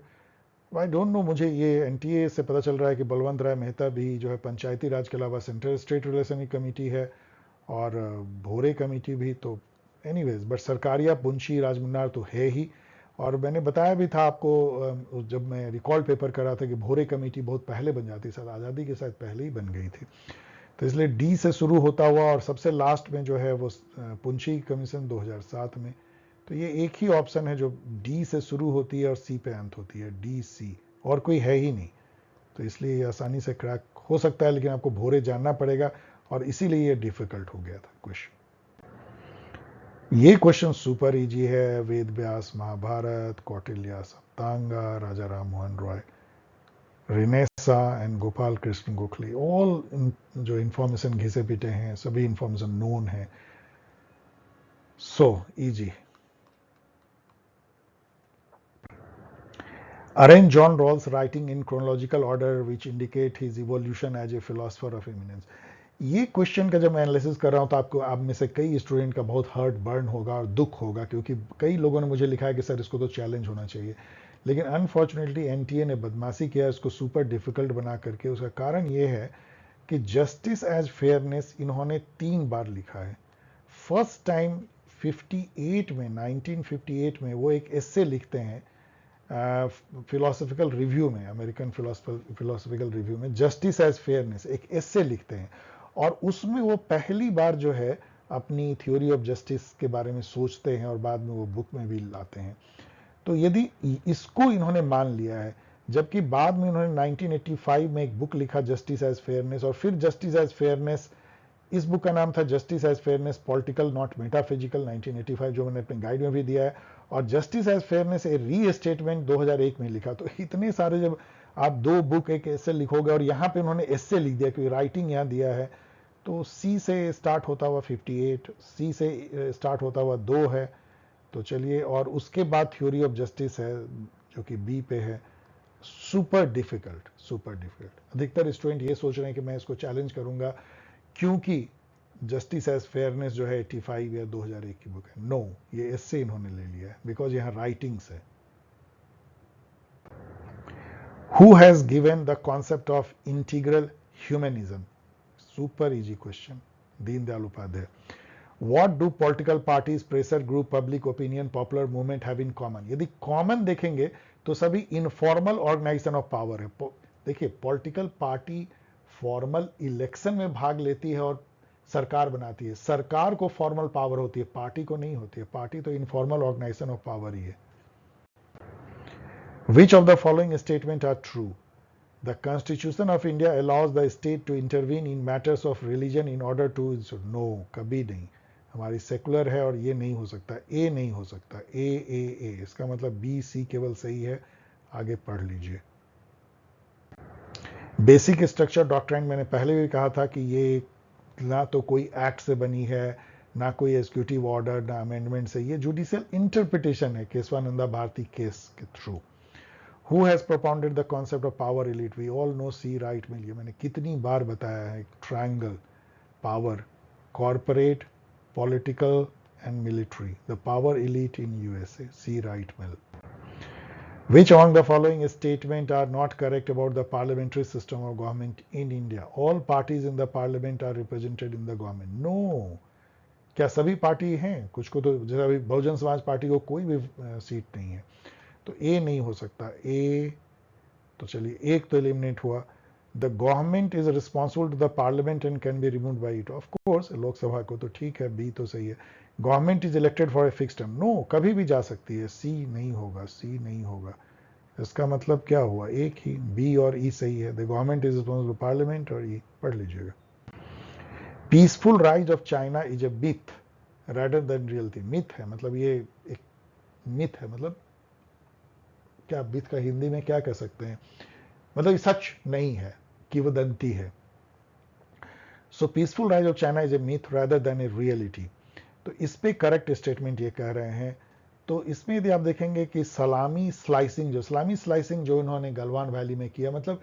I don't know, मुझे ये एनटीए से पता चल रहा है कि बलवंत राय मेहता भी जो है पंचायती राज के अलावा सेंटर स्टेट रिलेशन की कमेटी है, और भोरे कमेटी भी, तो एनीवेज, बट सरकारिया पुंछी राजमुन्नार तो है ही। और मैंने बताया भी था आपको जब मैं रिकॉल पेपर कर रहा था कि भोरे कमेटी बहुत पहले बन जाती, शायद आज़ादी के शायद पहले ही बन गई थी। तो इसलिए डी से शुरू होता हुआ और सबसे लास्ट में जो है वो पुंछी कमीशन 2007 में। तो ये एक ही ऑप्शन है जो डी से शुरू होती है और सी पे अंत होती है, डी सी, और कोई है ही नहीं। तो इसलिए ये आसानी से क्रैक हो सकता है, लेकिन आपको भोरे जानना पड़ेगा, और इसीलिए ये डिफिकल्ट हो गया था क्वेश्चन। ये क्वेश्चन सुपर इजी है। Ved Vyas Mahabharat, Kautilya Saptanga, Raja Ram Mohan Roy, renaissance and Gopal Krishna Gokhale, all जो इंफॉर्मेशन घिसे पिटे हैं, सभी इंफॉर्मेशन नोन है। So easy. Arrange John Rawls' writing in chronological order which indicate his evolution as a philosopher of eminence. ये क्वेश्चन का जब मैं एनालिसिस कर रहा हूँ तो आपको, आप में से कई स्टूडेंट का बहुत हर्ट बर्न होगा और दुख होगा, क्योंकि कई लोगों ने मुझे लिखा है कि सर इसको तो चैलेंज होना चाहिए, लेकिन अनफॉर्चुनेटली एनटीए ने बदमाशी किया इसको सुपर डिफिकल्ट बना करके। उसका कारण ये है कि जस्टिस एज फेयरनेस इन्होंने 3 बार लिखा है। फर्स्ट टाइम 58 में, 1958 में वो एक एस्से लिखते हैं फिलोसॉफिकल रिव्यू में, अमेरिकन फिलोसॉफिकल रिव्यू में, जस्टिस एज फेयरनेस एक एस्से लिखते हैं, और उसमें वो पहली बार जो है अपनी थ्योरी ऑफ जस्टिस के बारे में सोचते हैं और बाद में वो बुक में भी लाते हैं। तो यदि इसको इन्होंने मान लिया है, जबकि बाद में इन्होंने 1985 में एक बुक लिखा जस्टिस एज फेयरनेस, और फिर जस्टिस एज फेयरनेस, इस बुक का नाम था justice as fairness political not metaphysical, 1985, जो मैंने अपने गाइड में भी दिया है, और जस्टिस एज फेयरनेस ए री स्टेटमेंट 2001 में लिखा। तो इतने सारे, जब आप 2 बुक एक एस्से लिखोगे, और यहाँ पे उन्होंने एस्से लिख दिया क्योंकि राइटिंग यहाँ दिया है, तो सी से स्टार्ट होता हुआ 58, सी से स्टार्ट होता हुआ 2 है, तो चलिए, और उसके बाद थ्योरी ऑफ जस्टिस है जो कि बी पे है। Super difficult, super difficult. अधिकतर स्टूडेंट ये सोच रहे हैं कि मैं इसको चैलेंज करूंगा क्योंकि जस्टिस एज फेयरनेस जो है 85 या 2001 की बुक है। नो, ये इससे इन्होंने ले लिया है बिकॉज यहां राइटिंग्स है। Who has given the concept of integral humanism? Super easy question, Deendayal Upadhyaya. What do political parties, pressure group, public opinion, popular movement have in common? यदि कॉमन देखेंगे तो सभी इनफॉर्मल ऑर्गेनाइजेशन ऑफ पावर है। देखिए, political party formal election में भाग लेती है और सरकार बनाती है। सरकार को फॉर्मल पावर होती है, पार्टी को नहीं होती है। पार्टी तो इनफॉर्मल ऑर्गेनाइजेशन ऑफ पावर ही है। Which of the following statement are true? The constitution of India allows the state to intervene in matters of religion in order to. No, कभी नहीं। हमारी सेकुलर है और ये नहीं हो सकता, ए नहीं हो सकता, ए। इसका मतलब बी सी केवल सही है। आगे पढ़ लीजिए। बेसिक स्ट्रक्चर डॉक्ट्राइन, मैंने पहले भी कहा था कि ये ना तो कोई एक्ट से बनी है, ना कोई एग्जीक्यूटिव ऑर्डर, ना अमेंडमेंट से, ये जुडिशियल इंटरप्रिटेशन है केशवानंदा भारती केस के through. Who has propounded the concept of power elite? We all know C Wright Mill. मैंने कितनी बार बताया है, triangle power, corporate, political and military, the power elite in USA. C. Wright Mill. Which among the following statements are not correct about the parliamentary system of government in India? All parties in the parliament are represented in the government. No. क्या सभी party हैं? कुछ को तो, जैसे अभी Bahujan Samaj party को कोई भी सीट नहीं है, तो ए नहीं हो सकता। ए, तो चलिए एक तो एलिमिनेट हुआ। The government is responsible to the parliament and can be removed by it. Of course, Lok Sabha को, तो ठीक है, बी तो सही है। Government is elected for a fixed term. No, कभी भी जा सकती है। सी नहीं होगा, सी नहीं होगा। इसका मतलब क्या हुआ? एक ही, बी और ई सही है। The government is responsible to parliament, और ई पढ़ लीजिएगा। Peaceful rise of China is a myth rather than reality. myth है, मतलब ये एक myth है, मतलब क्या myth का हिंदी में क्या कह सकते हैं? मतलब ये सच नहीं है, किंवदंती है। सो peaceful rise of China is a myth rather than a reality. तो इस पे करेक्ट स्टेटमेंट ये कह रहे हैं। तो इसमें यदि आप देखेंगे कि सलामी स्लाइसिंग जो इन्होंने गलवान वैली में किया, मतलब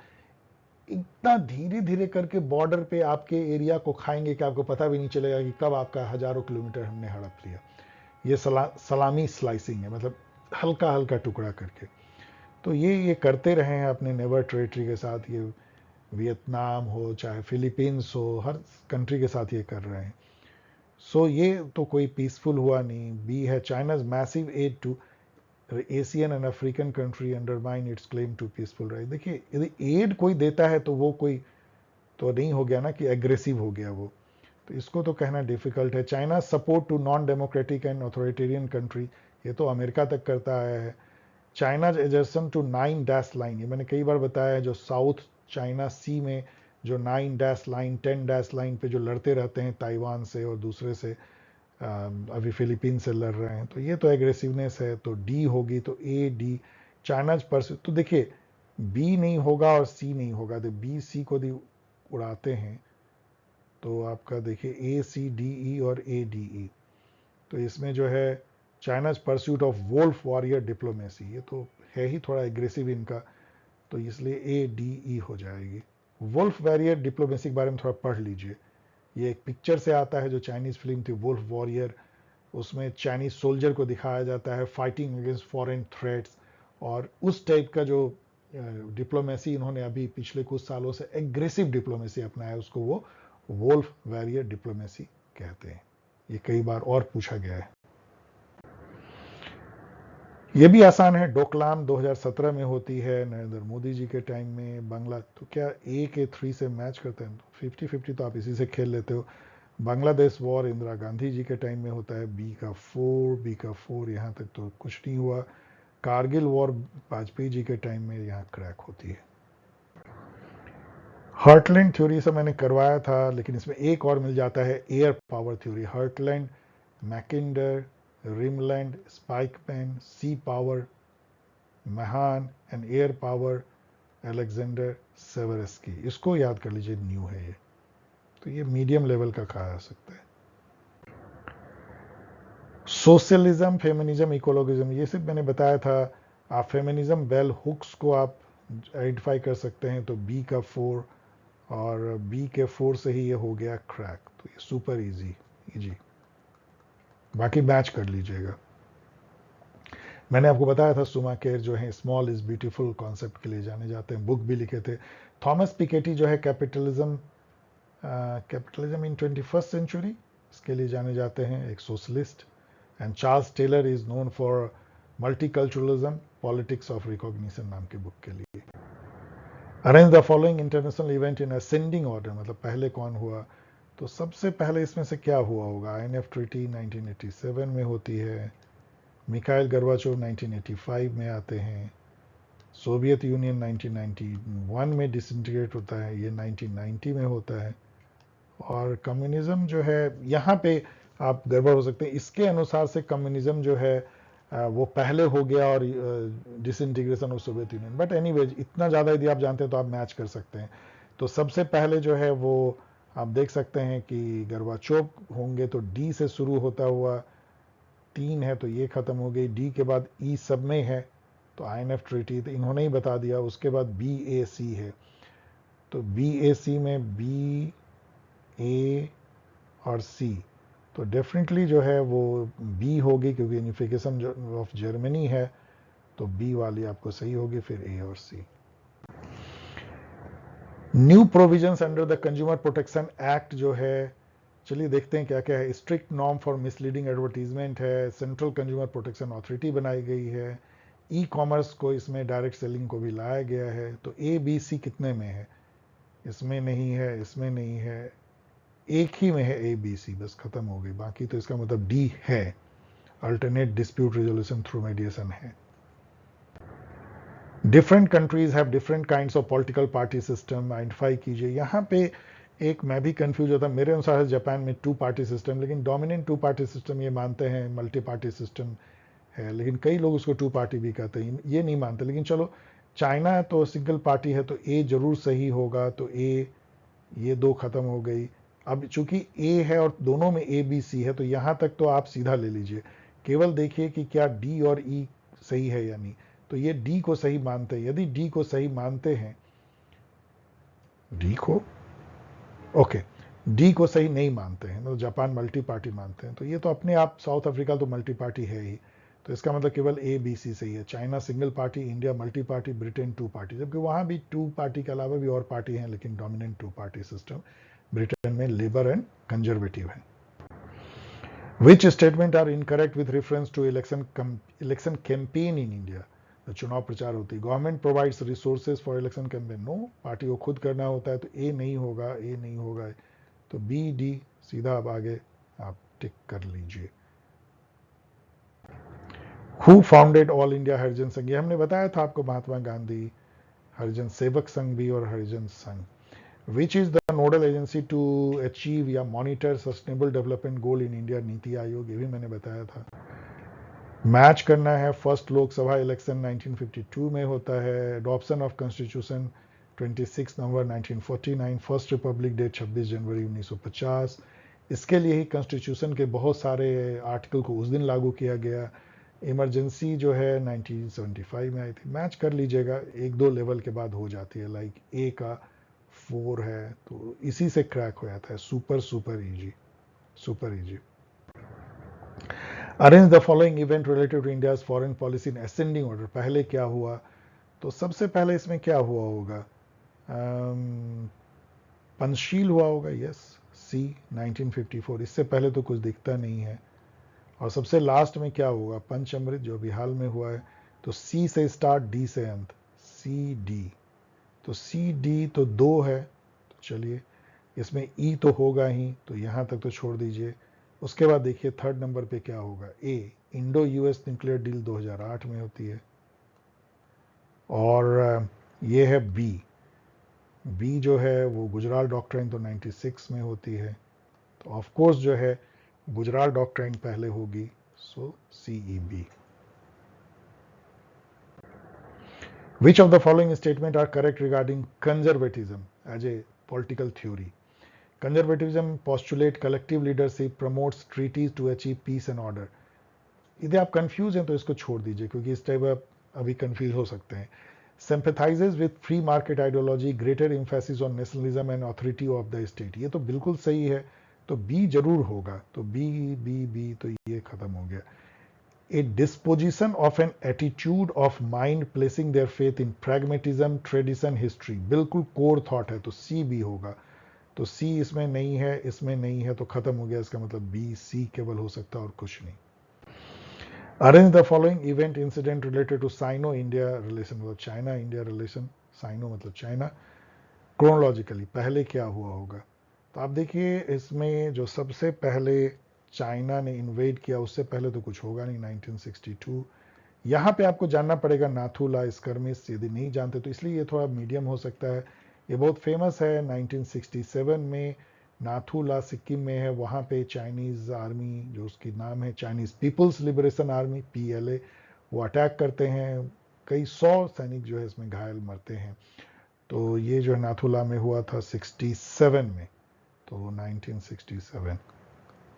इतना धीरे धीरे करके बॉर्डर पे आपके एरिया को खाएंगे कि आपको पता भी नहीं चलेगा कि कब आपका हजारों किलोमीटर हमने हड़प लिया। ये सलामी स्लाइसिंग है, मतलब हल्का हल्का टुकड़ा करके। तो ये करते रहे हैं अपने नेबर टेरिटरी के साथ। ये वियतनाम हो चाहे फिलीपींस हो, हर कंट्री के साथ ये कर रहे हैं। सो ये तो कोई पीसफुल हुआ नहीं। बी है China's massive aid to Asian and African country undermine its claim to peaceful right. देखिए यदि एड कोई देता है तो वो कोई तो नहीं हो गया ना कि एग्रेसिव हो गया वो, तो इसको तो कहना डिफिकल्ट है। China support to non democratic and authoritarian country, ये तो अमेरिका तक करता है। चाइना एडजर्सन टू 9 डैश लाइन, ये मैंने कई बार बताया है, जो साउथ चाइना सी में जो 9 डैश लाइन 10 डैश लाइन पे जो लड़ते रहते हैं ताइवान से और दूसरे से, अभी फिलीपीन से लड़ रहे हैं, तो ये तो एग्रेसिवनेस है। तो डी होगी तो ए डी चाइना पर। तो देखिए बी नहीं होगा और सी नहीं होगा, तो बी सी को उड़ाते हैं तो आपका देखिए ए सी डी ई और ए डी ई, तो इसमें जो है China's pursuit of wolf warrior diplomacy, ये तो है ही थोड़ा एग्रेसिव इनका, तो इसलिए ए डी ई हो जाएगी। वोल्फ वॉरियर डिप्लोमेसी के बारे में थोड़ा पढ़ लीजिए, ये एक पिक्चर से आता है जो चाइनीज फिल्म थी वोल्फ वॉरियर, उसमें चाइनीज सोल्जर को दिखाया जाता है फाइटिंग अगेंस्ट फॉरेन थ्रेट्स, और उस टाइप का जो डिप्लोमेसी इन्होंने अभी पिछले कुछ सालों से एग्रेसिव डिप्लोमेसी अपनाया, उसको वो वोल्फ वॉरियर डिप्लोमेसी कहते हैं। ये कई बार और पूछा गया है। ये भी आसान है, डोकलाम 2017 में होती है नरेंद्र मोदी जी के टाइम में। बांग्ला तो क्या ए के 3 से मैच करते हैं, 50-50 तो आप इसी से खेल लेते हो। बांग्लादेश वॉर इंदिरा गांधी जी के टाइम में होता है, बी का 4 यहाँ तक तो कुछ नहीं हुआ। कारगिल वॉर वाजपेयी जी के टाइम में यहाँ क्रैक होती है। हार्टलैंड थ्योरी से मैंने करवाया था, लेकिन इसमें एक और मिल जाता है air power theory. Heartland, Mackinder, rimland, Spykman, sea power, Mahan and air power, Alexander Seversky, इसको याद कर लीजिए, न्यू है ये, तो ये मीडियम लेवल का कहा जा सकता है। सोशलिज्म, फेमिनिज्म, इकोलॉजिज्म, ये सब मैंने बताया था। आप फेमिनिज्म बेल हुक्स को आप आइडेंटिफाई कर सकते हैं, तो बी का 4 और बी के 4 से ही ये हो गया क्रैक, तो ये सुपर इजी, बाकी मैच कर लीजिएगा। मैंने आपको बताया था सुमा केर जो है स्मॉल इज ब्यूटीफुल कॉन्सेप्ट के लिए जाने जाते हैं, बुक भी लिखे थे। थॉमस पिकेटी जो है कैपिटलिज्म इन 21st सेंचुरी, इसके लिए जाने जाते हैं, एक socialist. And Charles Taylor is known for multiculturalism, politics of recognition नाम की बुक के लिए। Arrange the following international event in ascending order, मतलब पहले कौन हुआ, तो सबसे पहले इसमें से क्या हुआ होगा। INF ट्रीटी 1987 में होती है, मिखाइल गर्बाचोव 1985 में आते हैं, सोवियत यूनियन 1991 में डिसइंटीग्रेट होता है, ये 1990 में होता है। और कम्युनिज्म जो है यहाँ पे आप गड़बड़ हो सकते हैं, इसके अनुसार से कम्युनिज्म जो है वो पहले हो गया और disintegration of Soviet union, but anyways इतना ज़्यादा यदि आप जानते हैं तो आप मैच कर सकते हैं। तो सबसे पहले जो है वो आप देख सकते हैं कि गर्बाचोव होंगे, तो डी से शुरू होता हुआ 3 है तो ये खत्म हो गई, डी के बाद ई सब में है तो INF ट्रीटी तो इन्होंने ही बता दिया। उसके बाद BAC है, तो BAC में B, A और C, तो डेफिनेटली जो है वो B होगी, क्योंकि यूनिफिकेशन ऑफ जर्मनी है, तो B वाली आपको सही होगी, फिर A और C। New provisions under the consumer protection act जो है, चलिए देखते हैं क्या क्या है। Strict norm for misleading advertisement है, सेंट्रल कंज्यूमर प्रोटेक्शन अथॉरिटी बनाई गई है, ई कॉमर्स को इसमें डायरेक्ट सेलिंग को भी लाया गया है। तो ABC कितने में है, इसमें नहीं है, इसमें नहीं है, एक ही में है ABC, बस खत्म हो गई। बाकी तो इसका मतलब D है, alternate dispute resolution through mediation है। Different countries have different kinds of political party system, identify कीजिए। यहाँ पे एक मैं भी कंफ्यूज होता, मेरे अनुसार जापान में 2 पार्टी सिस्टम, लेकिन डोमिनेंट 2 पार्टी सिस्टम ये मानते हैं, मल्टी पार्टी सिस्टम है, लेकिन कई लोग उसको 2 पार्टी भी कहते हैं, ये नहीं मानते। लेकिन चलो चाइना तो सिंगल पार्टी है, तो ए जरूर सही होगा, तो ए, ये 2 खत्म हो गई। अब चूंकि ए है और दोनों में ABC है, तो यहां तक तो आप सीधा ले लीजिए, केवल देखिए कि क्या डी और ई सही है या नहीं। तो ये डी को सही मानते हैं, यदि डी को सही मानते हैं, डी को ओके, डी को सही नहीं मानते हैं, मतलब जापान मल्टी पार्टी मानते हैं, तो ये तो अपने आप, साउथ अफ्रीका तो मल्टी पार्टी है ही, तो इसका मतलब केवल ABC सही है। China single party, India multi party, Britain 2 party, जबकि वहां भी 2 पार्टी के अलावा भी और पार्टी हैं, लेकिन डोमिनेंट 2 पार्टी सिस्टम ब्रिटेन में लेबर एंड कंजर्वेटिव है। Which statement are incorrect with reference to election campaign in India? तो चुनाव प्रचार होती है, government provides resources for election campaign, no, party को खुद करना होता है, तो ए नहीं होगा, ए नहीं होगा, तो बी डी सीधा अब आगे आप टिक कर लीजिए। हु फाउंडेड ऑल इंडिया हरिजन संघ? ये हमने बताया था आपको, महात्मा गांधी, हरिजन सेवक संघ भी और Harijan Sangh. Which is the nodal agency to achieve या monitor sustainable development goal in India? NITI Aayog, ये भी मैंने बताया था। मैच करना है, फर्स्ट लोकसभा इलेक्शन 1952 में होता है, adoption of constitution 26 November 1949, first Republic day 26 जनवरी 1950। इसके लिए ही कॉन्स्टिट्यूशन के बहुत सारे आर्टिकल को उस दिन लागू किया गया। इमरजेंसी जो है 1975 में आई थी। मैच कर लीजिएगा, एक दो लेवल के बाद हो जाती है, लाइक ए का 4 है, तो इसी से क्रैक हो जाता है, super super easy, super easy. Arrange the following event related to India's foreign policy in ascending order. पहले क्या हुआ? तो सबसे पहले इसमें क्या हुआ होगा? पंचशील हुआ होगा, यस, सी 1954, इससे पहले तो कुछ दिखता नहीं है। और सबसे लास्ट में क्या होगा? पंचअमृत, जो भी हाल में हुआ है। तो सी से स्टार्ट, डी से अंत, सी डी, तो सी डी तो 2 है, तो चलिए इसमें ई तो होगा ही, तो यहां तक तो छोड़ दीजिए। उसके बाद देखिए थर्ड नंबर पे क्या होगा? ए, इंडो यूएस न्यूक्लियर डील 2008 में होती है। और ये है बी, बी जो है वो गुजराल डॉक्ट्राइन तो 96 में होती है, तो ऑफ कोर्स जो है गुजराल डॉक्ट्राइन पहले होगी, so CE B. Which of the following statement are correct regarding conservatism as a political theory? Conservatism postulate collective leadership, promotes treaties to achieve peace and order. यदि आप कंफ्यूज हैं तो इसको छोड़ दीजिए, क्योंकि इस टाइप आप अभी कंफ्यूज हो सकते हैं। Sympathizes with free market ideology, greater emphasis on nationalism and authority of the state. ये तो बिल्कुल सही है, तो बी जरूर होगा, तो बी बी बी, तो ये खत्म हो गया। A disposition of an attitude of mind placing their faith in pragmatism, tradition, history, बिल्कुल कोर थॉट है, तो सी बी होगा। तो सी इसमें नहीं है, इसमें नहीं है, तो खत्म हो गया, इसका मतलब बी सी केवल हो सकता है और कुछ नहीं। Arrange the following event incident related to Sino India relation, मतलब चाइना इंडिया रिलेशन, साइनो मतलब चाइना, क्रोनोलॉजिकली पहले क्या हुआ होगा? तो आप देखिए इसमें जो सबसे पहले चाइना ने इन्वेड किया, उससे पहले तो कुछ होगा नहीं, 1962। यहाँ पे आपको जानना पड़ेगा नाथू ला स्कर्मिस, यदि नहीं जानते तो, इसलिए ये थोड़ा मीडियम हो सकता है। ये बहुत फेमस है, 1967 में नाथू ला सिक्किम में है, वहाँ पे चाइनीज आर्मी, जो उसकी नाम है Chinese People's Liberation Army, PLA, वो अटैक करते हैं, कई 100 सैनिक जो है इसमें घायल मरते हैं। तो ये जो नाथुला में हुआ था 67 में, तो 1967।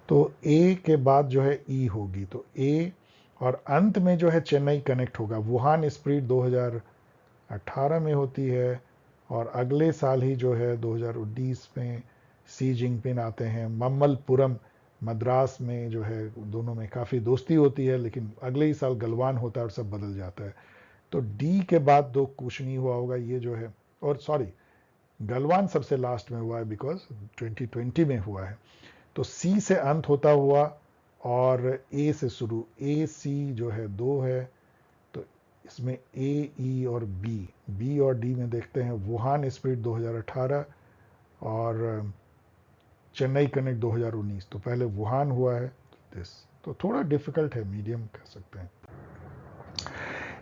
तो ए के बाद जो है ई होगी, तो ए, और अंत में जो है चेन्नई कनेक्ट होगा। वुहान स्प्रिट 2018 में होती है, और अगले साल ही जो है 2019 में सी जिनपिंग आते हैं। मम्मलपुरम मद्रास में जो है दोनों में काफ़ी दोस्ती होती है, लेकिन अगले ही साल गलवान होता है और सब बदल जाता है। तो डी के बाद दो कुछ नहीं हुआ होगा, ये जो है, और सॉरी, गलवान सबसे लास्ट में हुआ है बिकॉज 2020 में हुआ है। तो सी से अंत होता हुआ और ए से शुरू, ए सी जो है 2 है, तो इसमें ए ई और बी और डी में देखते हैं। वुहान स्पिरिट 2018 और चेन्नई कनेक्ट 2019, तो पहले वुहान हुआ है, तो थोड़ा डिफिकल्ट है, मीडियम कह सकते हैं।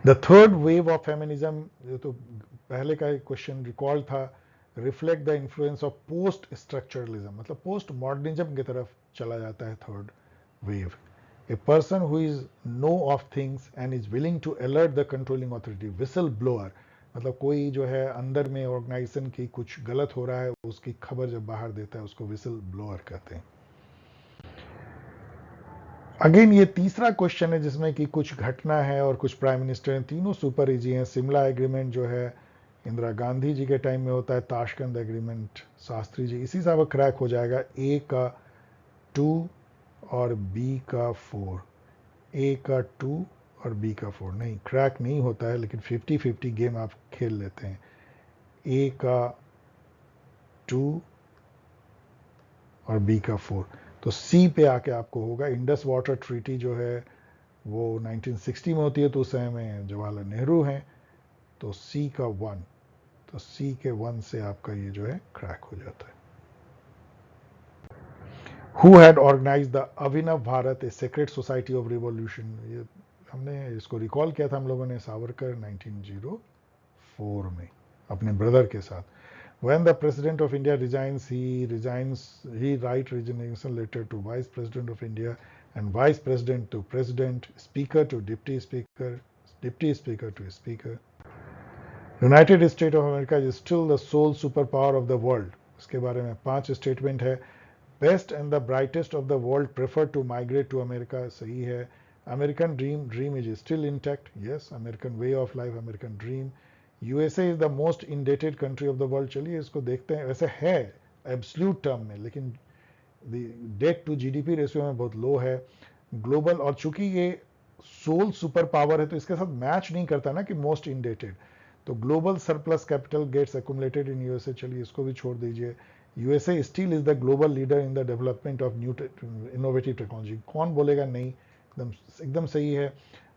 The third wave of feminism, ये तो पहले का एक क्वेश्चन रिकॉल था, reflect the influence of post structuralism, मतलब पोस्ट मॉडर्निज्म की तरफ चला जाता है third wave. A person who is know of things and is willing to alert the controlling authority, whistle blower, मतलब कोई जो है अंदर में ऑर्गेनाइजेशन की कुछ गलत हो रहा है, उसकी खबर जब बाहर देता है, उसको विसल ब्लोअर कहते हैं। अगेन ये तीसरा क्वेश्चन है जिसमें कि कुछ घटना है और कुछ प्राइम मिनिस्टर हैं, तीनों सुपर इजी हैं। शिमला एग्रीमेंट जो है इंदिरा गांधी जी के टाइम में होता है, ताशकंद एग्रीमेंट शास्त्री जी, इसी से क्रैक हो जाएगा। ए का 2 और बी का 4, ए का 2 और बी का 4, नहीं क्रैक नहीं होता है, लेकिन 50-50 गेम आप खेल लेते हैं। ए का 2 और बी का 4, तो सी पे आके आपको होगा इंडस वाटर ट्रीटी जो है वो 1960 में होती है, तो उस समय में जवाहरलाल नेहरू हैं, तो सी का 1, तो सी के 1 से आपका ये जो है क्रैक हो जाता है। Who had organized the Abhinav Bharat a secret society of revolution, ये हमने इसको रिकॉल किया था हम लोगों ने सावरकर 1904 में अपने ब्रदर के साथ। When the President of India resigns, he write resignation letter to Vice President of India and Vice President to President, Speaker to Deputy Speaker, Deputy Speaker to Speaker. United States of America is still the sole superpower of the world. इसके बारे में 5 statement है। Best and the brightest of the world prefer to migrate to America, सही है। American dream is still intact, yes. American way of life, American dream. USA is the most indebted country of the world, चलिए इसको देखते हैं। वैसे है absolute term में, लेकिन डेट टू जीडीपी रेशियो में बहुत लो है। ग्लोबल, और चूंकि ये सोल सुपर पावर है तो इसके साथ मैच नहीं करता ना कि मोस्ट इंडेटेड, तो global surplus capital gets accumulated in USA, चलिए इसको भी छोड़ दीजिए। USA still is the global leader in the development of new innovative technology, कौन बोलेगा नहीं, एकदम सही है।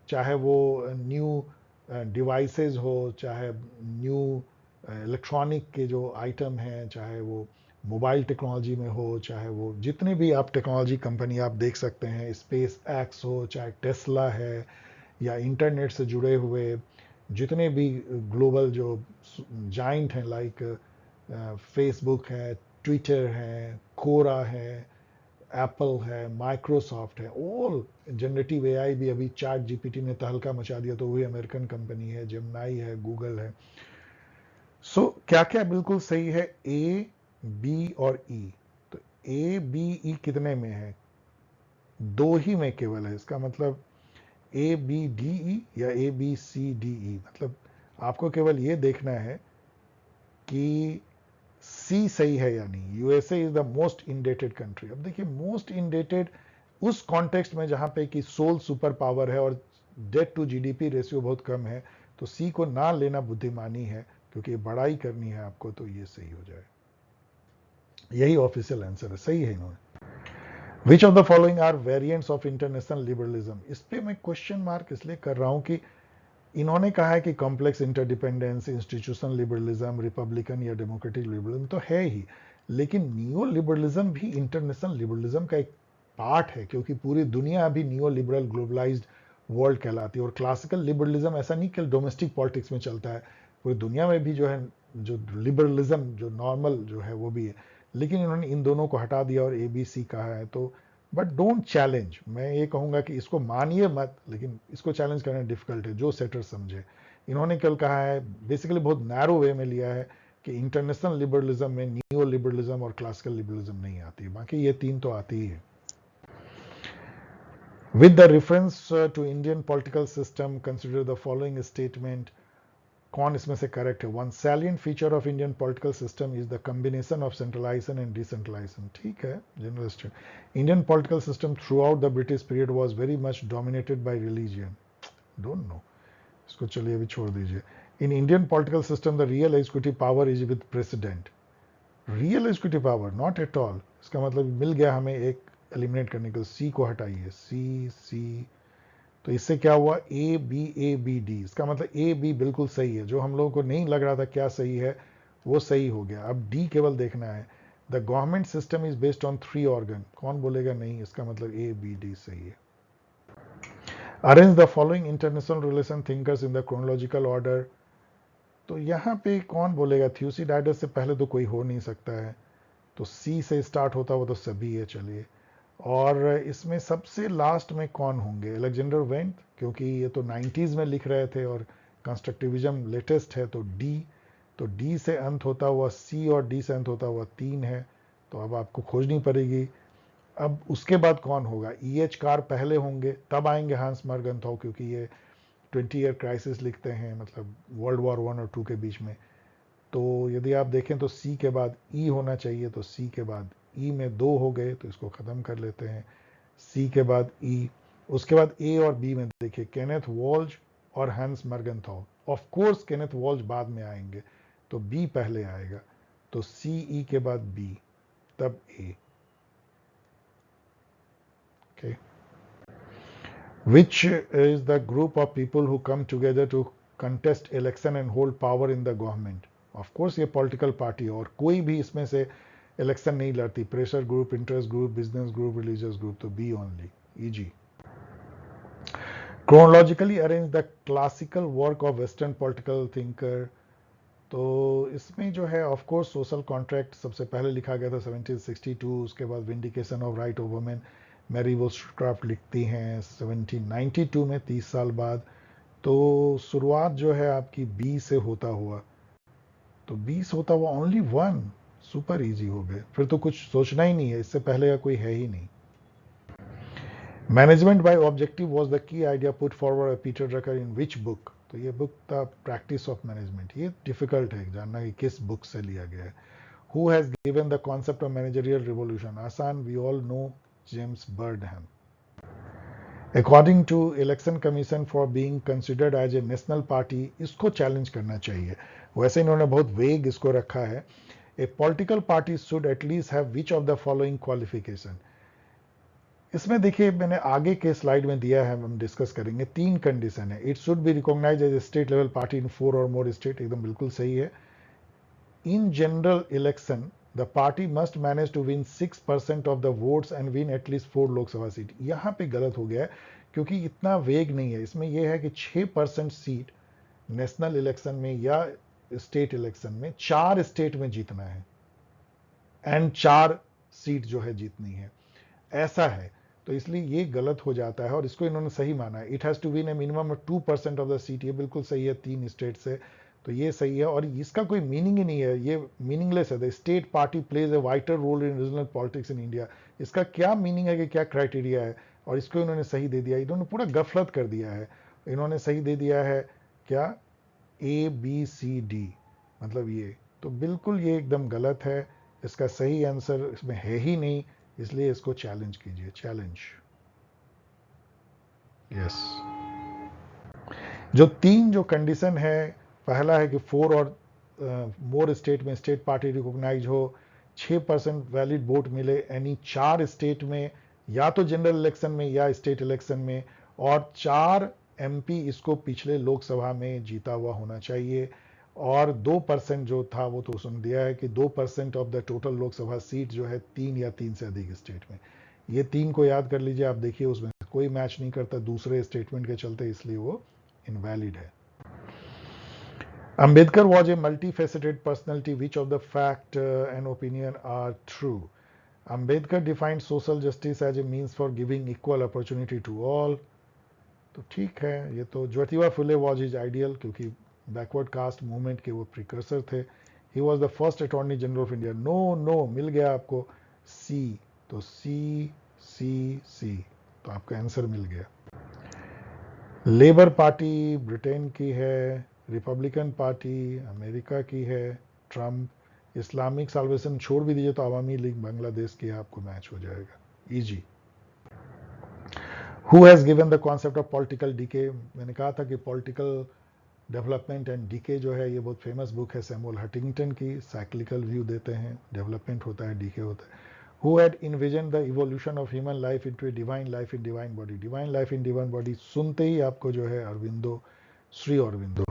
चाहे वो न्यू डिवाइसेस हो, चाहे न्यू इलेक्ट्रॉनिक के जो आइटम हैं, चाहे वो मोबाइल टेक्नोलॉजी में हो, चाहे वो जितने भी आप टेक्नोलॉजी कंपनी आप देख सकते हैं, स्पेस एक्स हो, चाहे टेस्ला है, या इंटरनेट से जुड़े हुए जितने भी ग्लोबल जो जाइंट हैं, लाइक फेसबुक है, ट्विटर है, कोरा है, एप्पल है, माइक्रोसॉफ्ट है, ऑल जनरेटिव एआई भी अभी चैट जीपीटी ने तहलका मचा दिया, तो वही अमेरिकन कंपनी है। जेमिनाई है, गूगल है। सो क्या क्या बिल्कुल सही है, ए बी और ई। तो ए बी ई कितने में है, 2 ही में केवल है। इसका मतलब ए बी डी ई या ए बी सी डी ई, मतलब आपको केवल ये देखना है कि सी सही है या नहीं। USA is the most indebted country. अब देखिए मोस्ट इंडेटेड उस कॉन्टेक्स्ट में जहां पे कि सोल सुपर पावर है और डेट टू जीडीपी रेशियो बहुत कम है, तो सी को ना लेना बुद्धिमानी है, क्योंकि बड़ाई करनी है आपको, तो ये सही हो जाए। यही ऑफिशियल आंसर है, सही है इन्होंने। Which of the following are variants of international liberalism, इस पे मैं क्वेश्चन मार्क इसलिए कर रहा हूं कि इन्होंने कहा है कि complex interdependence, institutional liberalism, Republican या डेमोक्रेटिक लिबरलिज्म तो है ही, लेकिन नियो लिबरलिज्म भी इंटरनेशनल लिबरलिज्म का एक पार्ट है, क्योंकि पूरी दुनिया अभी नियो लिबरल ग्लोबलाइज्ड वर्ल्ड कहलाती है। और क्लासिकल लिबरलिज्म ऐसा नहीं कि डोमेस्टिक पॉलिटिक्स में चलता है, पूरी दुनिया में भी जो है जो लिबरलिज्म जो नॉर्मल जो है वो भी है, लेकिन इन्होंने इन दोनों को हटा दिया और एबीसी कहा है। तो बट डोंट चैलेंज, मैं ये कहूंगा कि इसको मानिए मत, लेकिन इसको चैलेंज करना डिफिकल्ट है, जो सेटर समझे। इन्होंने कल कहा है, बेसिकली बहुत नैरो वे में लिया है कि इंटरनेशनल लिबरलिज्म में नियो लिबरलिज्म और क्लासिकल लिबरलिज्म नहीं आती, बाकी ये 3 तो आती ही है। With the reference to Indian political system consider the following statement, कौन इसमें से करेक्ट है। One salient feature of Indian political system is the combination of centralisation and decentralisation, ठीक है, generalist. Indian political system throughout the British period was very much dominated by religion, don't no, इसको चलिए अभी छोड़ दीजिए। In Indian political system the real executive power is with president, real executive power not at all, इसका मतलब मिल गया हमें एक एलिमिनेट करने के, सी को हटाइए, सी सी, तो इससे क्या हुआ, ए बी डी, इसका मतलब ए बी बिल्कुल सही है, जो हम लोगों को नहीं लग रहा था क्या सही है वो सही हो गया। अब डी केवल देखना है, the government system is based on 3 organ, कौन बोलेगा नहीं, इसका मतलब ए बी डी सही है। Arrange the following international relation thinkers in the chronological order, तो यहां पे कौन बोलेगा, थ्यूसिडाइडस से पहले तो कोई हो नहीं सकता है, तो सी से स्टार्ट होता वो तो सभी है, चलिए। और इसमें सबसे लास्ट में कौन होंगे, अलेक्जेंडर वेंट, क्योंकि ये तो 90s में लिख रहे थे और कंस्ट्रक्टिविज्म लेटेस्ट है, तो डी, तो डी से अंत होता हुआ सी और डी से अंत होता हुआ 3 है, तो अब आपको खोजनी पड़ेगी। अब उसके बाद कौन होगा, ई एच कार पहले होंगे, तब आएंगे हांस मर्गनथौ, क्योंकि ये 20 ईयर क्राइसिस लिखते हैं, मतलब वर्ल्ड वॉर 1 और 2 के बीच में। तो यदि आप देखें तो सी के बाद ई होना चाहिए, तो सी के बाद ई में 2 हो गए, तो इसको खत्म कर लेते हैं, सी के बाद ई। उसके बाद ए और बी में देखिए, केनेथ वॉल्ज और हंस मर्गनथौ, ऑफ कोर्स केनेथ वॉल्ज बाद में आएंगे, तो बी पहले आएगा, तो सी ई के बाद बी, तब ए। Okay. Which is the group of people who come together to contest election and hold power in the government? Of course ये political party और कोई भी इसमें से election नहीं लड़ती. Pressure group, interest group, business group, religious group, तो B only. Easy. Chronologically arrange the classical work of Western political thinker. तो इसमें जो है ऑफ कोर्स सोशल कॉन्ट्रैक्ट सबसे पहले लिखा गया था 1762. उसके बाद vindication of right of women Mary वोllstonecraft लिखती हैं 1792 में, 30 साल बाद. तो शुरुआत जो है आपकी बी से होता हुआ, तो 20 होता हुआ ओनली वन, सुपर इजी हो गए. फिर तो कुछ सोचना ही नहीं है, इससे पहले का कोई है ही नहीं. Management by objective was the key idea put forward by Peter Drucker in which book? तो ये बुक था प्रैक्टिस ऑफ मैनेजमेंट. ये डिफिकल्ट है जानना कि किस बुक से लिया गया है. Who has given the concept of managerial revolution? आसान, we all know, James Burnham. According to election commission for being considered as a national party, इसको चैलेंज करना चाहिए. वैसे इन्होंने बहुत वेग इसको रखा है. A political party should at least have which of the following qualification? इसमें देखिए मैंने आगे के स्लाइड में दिया है, हम डिस्कस करेंगे. 3 कंडीशन है. It should be recognise as a state level party in 4 और मोर स्टेट, एकदम बिल्कुल सही है. In general election the party must manage to win 6% of the votes and win at least 4 Lok Sabha seat. यहां पे गलत हो गया है क्योंकि इतना वेग नहीं है. इसमें यह है कि 6% सीट नेशनल इलेक्शन में या स्टेट इलेक्शन में 4 स्टेट में जीतना है एंड 4 सीट जो है जीतनी है, ऐसा है. तो इसलिए ये गलत हो जाता है और इसको इन्होंने सही माना है. It has to win a minimum 2% of the seat, ये बिल्कुल सही है 3 स्टेट से, तो ये सही है. और इसका कोई मीनिंग ही नहीं है, ये मीनिंगलेस है. The state party plays a wider role in regional politics in India. इसका क्या मीनिंग है कि क्या क्राइटेरिया है, और इसको इन्होंने सही दे दिया. इन्होंने पूरा गफलत कर दिया है. इन्होंने सही दे दिया है क्या, ABCD, मतलब ये, तो बिल्कुल ये एकदम गलत है. इसका सही आंसर इसमें है ही नहीं, इसलिए इसको चैलेंज कीजिए. चैलेंज. यस. जो 3 जो कंडीशन है, पहला है कि 4 और मोर स्टेट में स्टेट पार्टी रिकॉग्नाइज हो, 6% वैलिड वोट मिले यानी 4 स्टेट में, या तो जनरल इलेक्शन में या स्टेट इलेक्शन में, और 4 MP इसको पिछले लोकसभा में जीता हुआ होना चाहिए. और 2% जो था वो तो सुन दिया है कि 2% of the total Lok Sabha seat जो है 3 या 3 से अधिक स्टेट में. ये 3 को याद कर लीजिए. आप देखिए उसमें कोई मैच नहीं करता दूसरे स्टेटमेंट के चलते, इसलिए वो इनवैलिड है. Ambedkar was a multifaceted personality. Which of the fact and opinion are true? Ambedkar defined social justice as a means for giving equal opportunity to all. तो ठीक है, ये तो. Jyotiba Phule was his ideal क्योंकि बैकवर्ड कास्ट मूवमेंट के वो precursor थे. He was the first attorney general of India. No मिल गया आपको सी, तो सी, तो आपका आंसर मिल गया. लेबर पार्टी ब्रिटेन की है, रिपब्लिकन पार्टी अमेरिका की है, ट्रम्प. इस्लामिक साल्वेशन छोड़ भी दीजिए तो अवामी लीग बांग्लादेश की है, आपको मैच हो जाएगा. Easy. Who has given the concept of political decay? मैंने कहा था कि पॉलिटिकल डेवलपमेंट एंड डीके जो है ये बहुत फेमस बुक है सैमुअल हंटिंगटन की. साइक्लिकल व्यू देते हैं, डेवलपमेंट होता है, डीके होता है. Who had envisioned the evolution of human life into a divine life in divine body? Divine life in divine body सुनते ही आपको जो है Aurobindo, Shri Aurobindo.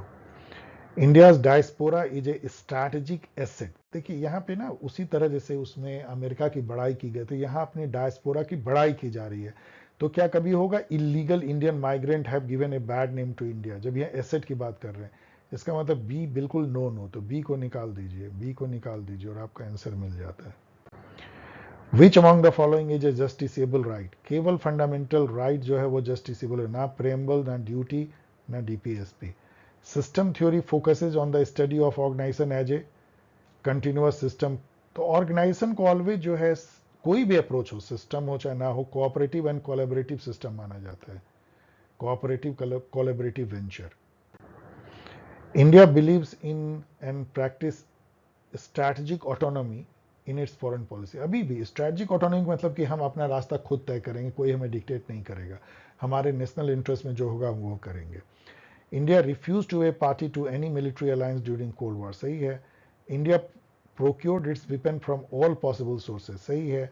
India's diaspora is a strategic asset. देखिए यहाँ पे ना उसी तरह जैसे उसमें अमेरिका की बड़ाई की गई, तो यहाँ अपनी डायस्पोरा की बड़ाई की जा रही है. तो क्या कभी होगा illegal Indian migrant have given a bad name to India, जब यहाँ एसेट की बात कर रहे हैं? इसका मतलब बी बिल्कुल नो, तो बी को निकाल दीजिए, और आपका आंसर मिल जाता है. Which among the following is a justiciable right? केवल फंडामेंटल राइट जो है वो जस्टिसेबल है, ना प्रेम्बल, ना ड्यूटी, ना DPSP. System theory focuses on the study of organisation as a continuous system. तो ऑर्गेनाइजेशन को ऑलवेज जो है कोई भी अप्रोच हो, सिस्टम हो चाहे ना हो, कोऑपरेटिव एंड कोलैबोरेटिव सिस्टम माना जाता है, cooperative collaborative venture. India believes in and practice strategic autonomy in its foreign policy. अभी भी स्ट्रैटेजिक ऑटोनॉमी का मतलब कि हम अपना रास्ता खुद तय करेंगे, कोई हमें डिक्टेट नहीं करेगा, हमारे नेशनल इंटरेस्ट में जो होगा हम वो करेंगे. India refuse to a party to any military alliance during cold war. सही है. India procured its weapon from all possible sources. सही है.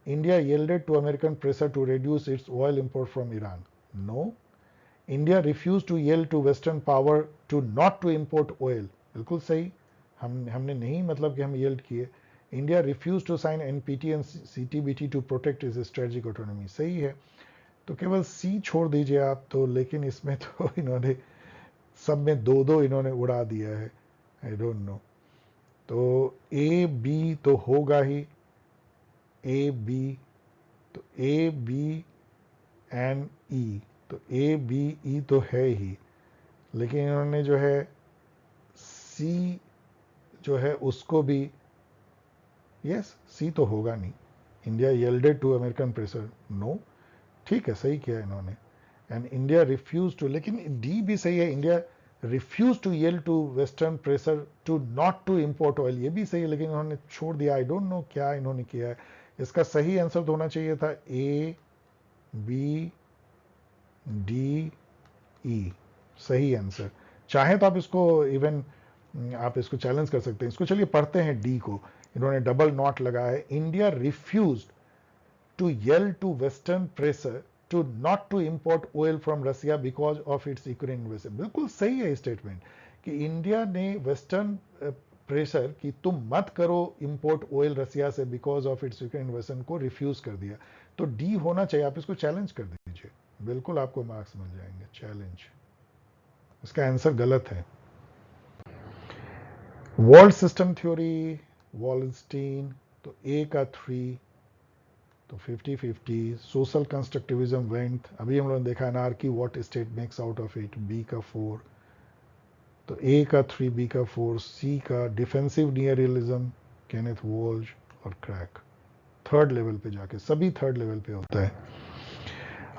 India yielded to American pressure to reduce its oil import from Iran? No. India refused to yield to Western power to not to import oil? बिल्कुल सही. हमने नहीं मतलब कि हम yield किए. India refused to sign NPT and CTBT to protect its strategic autonomy. सही है. तो केवल सी छोड़ दीजिए आप तो, लेकिन इसमें तो इन्होंने सब में दो दो इन्होंने उड़ा दिया है. आई डोंट नो. तो ए बी तो होगा ही. ए बी, तो ए बी एंड ई, तो ए बी ई तो है ही, लेकिन इन्होंने जो है सी जो है उसको भी, यस सी तो होगा नहीं. India yielded to American pressure, no. ठीक है, सही किया इन्होंने. एंड इंडिया रिफ्यूज टू, लेकिन डी भी सही है. India refuse to yield to western pressure to not to import oil, ये भी सही है, लेकिन इन्होंने छोड़ दिया. आई डोंट नो क्या इन्होंने किया है. इसका सही आंसर तो होना चाहिए था ए बी डी ई, सही आंसर. चाहे तो आप इसको इवन आप इसको चैलेंज कर सकते हैं. इसको चलिए पढ़ते हैं डी को. इन्होंने डबल नॉट लगाया है. India refuse to yield to western pressure to not to import oil from Russia because of its Ukraine invasion. बिल्कुल सही है स्टेटमेंट कि इंडिया ने वेस्टर्न प्रेशर कि तुम मत करो इंपोर्ट ऑयल रसिया से because of its Ukraine invasion को रिफ्यूज कर दिया. तो डी होना चाहिए. आप इसको चैलेंज कर दीजिए, बिल्कुल आपको मार्क्स मिल जाएंगे. चैलेंज, इसका आंसर गलत है. वर्ल्ड सिस्टम थ्योरी, वॉलस्टीन, तो ए का 3, तो 50-50. सोशल कंस्ट्रक्टिविज्म वेंथ, अभी हम लोगों ने देखा anarchy what state makes out of it, B का 4, तो ए का 3, बी का 4. सी का डिफेंसिव नियरियलिज्म, केनेथ वॉल्ज और क्रैक. थर्ड लेवल पे जाके, सभी थर्ड लेवल पे होता है.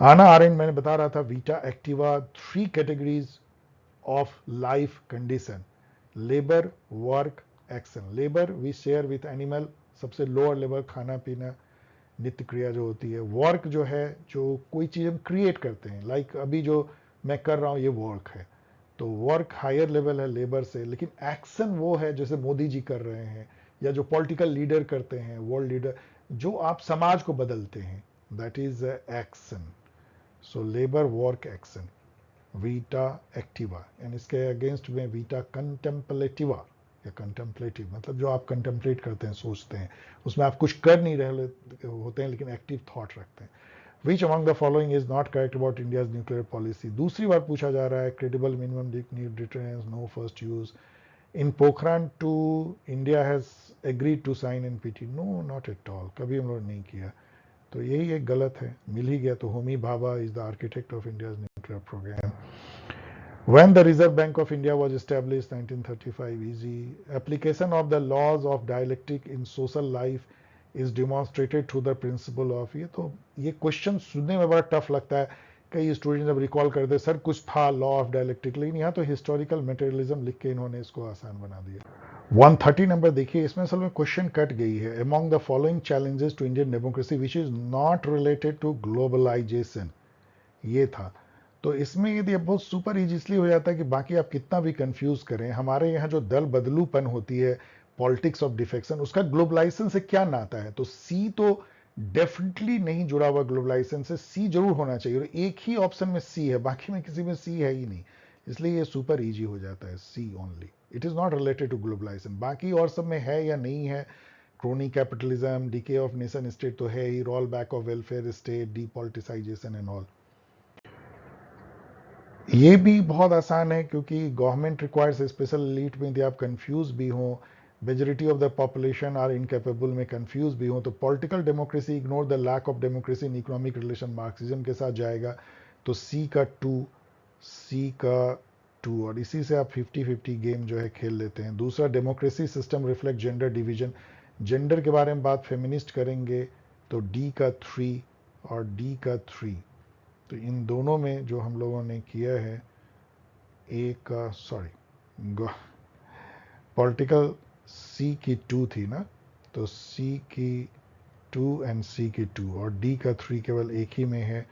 आना आरेंड, मैंने बता रहा था vita activa, 3 categories of life condition, labour, work, action. Labour we share with animal, सबसे लोअर लेवल, खाना पीना, नित्य क्रिया जो होती है. वर्क जो है, जो कोई चीज हम क्रिएट करते हैं, लाइक अभी जो मैं कर रहा हूं ये वर्क है, तो वर्क हायर लेवल है लेबर से. लेकिन एक्शन वो है जैसे मोदी जी कर रहे हैं, या जो पॉलिटिकल लीडर करते हैं, वर्ल्ड लीडर, जो आप समाज को बदलते हैं, that is action. So labour, work, action, Vita Activa. And इसके अगेंस्ट में वीटा कंटेम्पलेटिवा, या कंटेम्पलेटिव मतलब जो आप कंटेम्पलेट करते हैं, सोचते हैं, उसमें आप कुछ कर नहीं रहे होते हैं लेकिन एक्टिव थॉट रखते हैं. Which among the following is not correct about India's nuclear policy. दूसरी बार पूछा जा रहा है. Credible minimum deterrence, no first use. In Pokhran 2 India has agreed to sign NPT, no not at all, कभी हम लोग नहीं किया. तो यही एक गलत है, मिल ही गया. तो Homi Bhabha is the architect of India's nuclear programme. When the Reserve Bank of India was established, 1935, easy. Application of the laws of dialectic in social life is demonstrated through the principle of, ये question सुनने में बड़ा tough लगता है. कई student जब recall करते sir कुछ था लॉ ऑफ डायलेक्टिक, लेकिन यहाँ तो हिस्टोरिकल मटेरियलिज्म लिख के इन्होंने इसको आसान बना दिया. 130 नंबर देखिए, इसमें असल में क्वेश्चन कट गई है. Among the following challenges to Indian democracy which is not related to globalisation, ये था. तो इसमें यदि अब बहुत सुपर इजी इसलिए हो जाता है कि बाकी आप कितना भी कंफ्यूज करें, हमारे यहाँ जो दल बदलूपन होती है, पॉलिटिक्स ऑफ डिफेक्शन, उसका ग्लोबलाइजेशन से क्या नाता है. तो सी तो डेफिनेटली नहीं जुड़ा हुआ ग्लोबलाइजेशन से. सी जरूर होना चाहिए, और एक ही ऑप्शन में सी है, बाकी में किसी में सी है ही नहीं, इसलिए ये सुपर इजी हो जाता है. C only, it is not related to globalisation. बाकी और सब में है या नहीं है. Crony capitalism, decay of nation state तो है ही, roll back of welfare state, depoliticisation and all. ये भी बहुत आसान है क्योंकि गवर्नमेंट रिक्वायर्स स्पेशल एलीट में यदि आप कंफ्यूज भी हो, majority of the population are incapable में कंफ्यूज भी हो, तो political democracy, ignore the lack of democracy in economic relation, Marxism के साथ जाएगा. तो सी का 2, सी का 2, और इसी से आप 50-50 गेम जो है खेल लेते हैं. दूसरा, democracy system reflect gender division, gender के बारे में बात फेमिनिस्ट करेंगे, तो डी का 3 और डी का 3. तो इन दोनों में जो हम लोगों ने किया है, ए का पॉलिटिकल सी की 2 थी ना, तो सी की 2 एंड सी की 2, और डी का 3 केवल एक ही में है,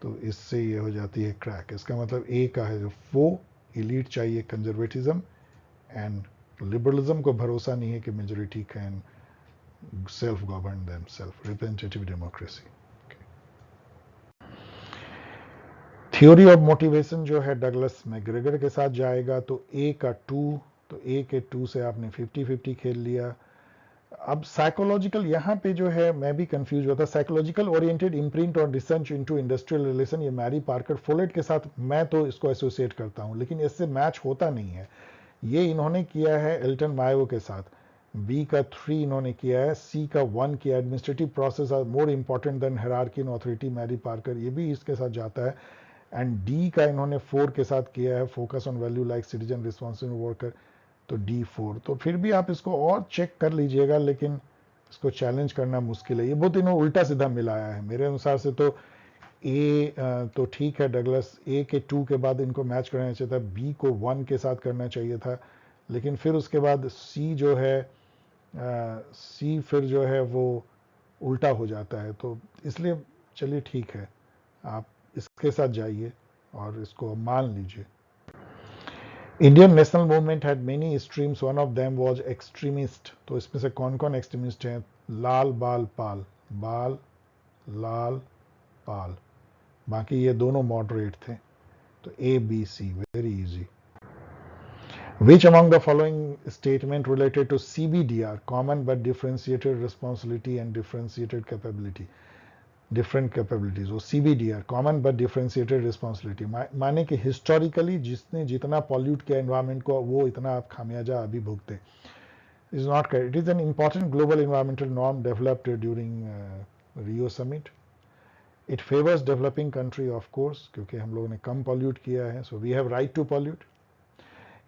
तो इससे ये हो जाती है क्रैक. इसका मतलब ए का है जो वो इलीट चाहिए कंजर्वेटिज्म, एंड लिबरलिज्म को भरोसा नहीं है कि majority can self govern themselves, representative democracy. Theory of motivation जो है डगलस मैकग्रेगर के साथ जाएगा, तो ए का 2, तो ए के 2 से आपने 50-50 खेल लिया। अब साइकोलॉजिकल यहाँ पे जो है मैं भी कंफ्यूज हुआ था। साइकोलॉजिकल ओरिएंटेड इम्प्रिंट और रिसर्च इनटू इंडस्ट्रियल रिलेशन, ये मैरी पार्कर फोलेट के साथ मैं तो इसको एसोसिएट करता हूँ, लेकिन इससे मैच होता नहीं है। ये इन्होंने किया है एल्टन मायो के साथ। बी का 3 इन्होंने किया है, सी का 1 किया, administrative process are more important than hierarchy and authority, Mary Parker, ये भी इसके साथ जाता है। एंड डी का इन्होंने 4 के साथ किया है, focus on value like citizen responsible worker, तो D4। तो फिर भी आप इसको और चेक कर लीजिएगा, लेकिन इसको चैलेंज करना मुश्किल है। ये बहुत इन्होंने उल्टा सीधा मिलाया है मेरे अनुसार से। तो ए तो ठीक है डगलस, ए के 2 के बाद इनको मैच करना चाहिए था, बी को 1 के साथ करना चाहिए था, लेकिन फिर उसके बाद सी जो है सी फिर जो है वो उल्टा हो जाता है। तो इसलिए चलिए ठीक है, आप इसके साथ जाइए और इसको मान लीजिए। Indian national movement had many streams, one of them was extremist. तो इसमें से कौन कौन एक्सट्रीमिस्ट हैं? लाल बाल पाल, बाल लाल पाल, बाकी ये दोनों मॉडरेट थे। तो A B C, very easy. Which among the following statement related to CBDR, common but differentiated responsibility and differentiated capability, different capabilities, वो CBDR, common but differentiated responsibility, माने कि हिस्टोरिकली जिसने जितना पॉल्यूट किया एनवायरमेंट को वो इतना आप खामियाजा अभी भुगते, is not correct. It is an important global environmental norm developed during Rio summit. It favors developing country of course, क्योंकि हम लोगों ने कम पॉल्यूट किया है, so we have right to pollute.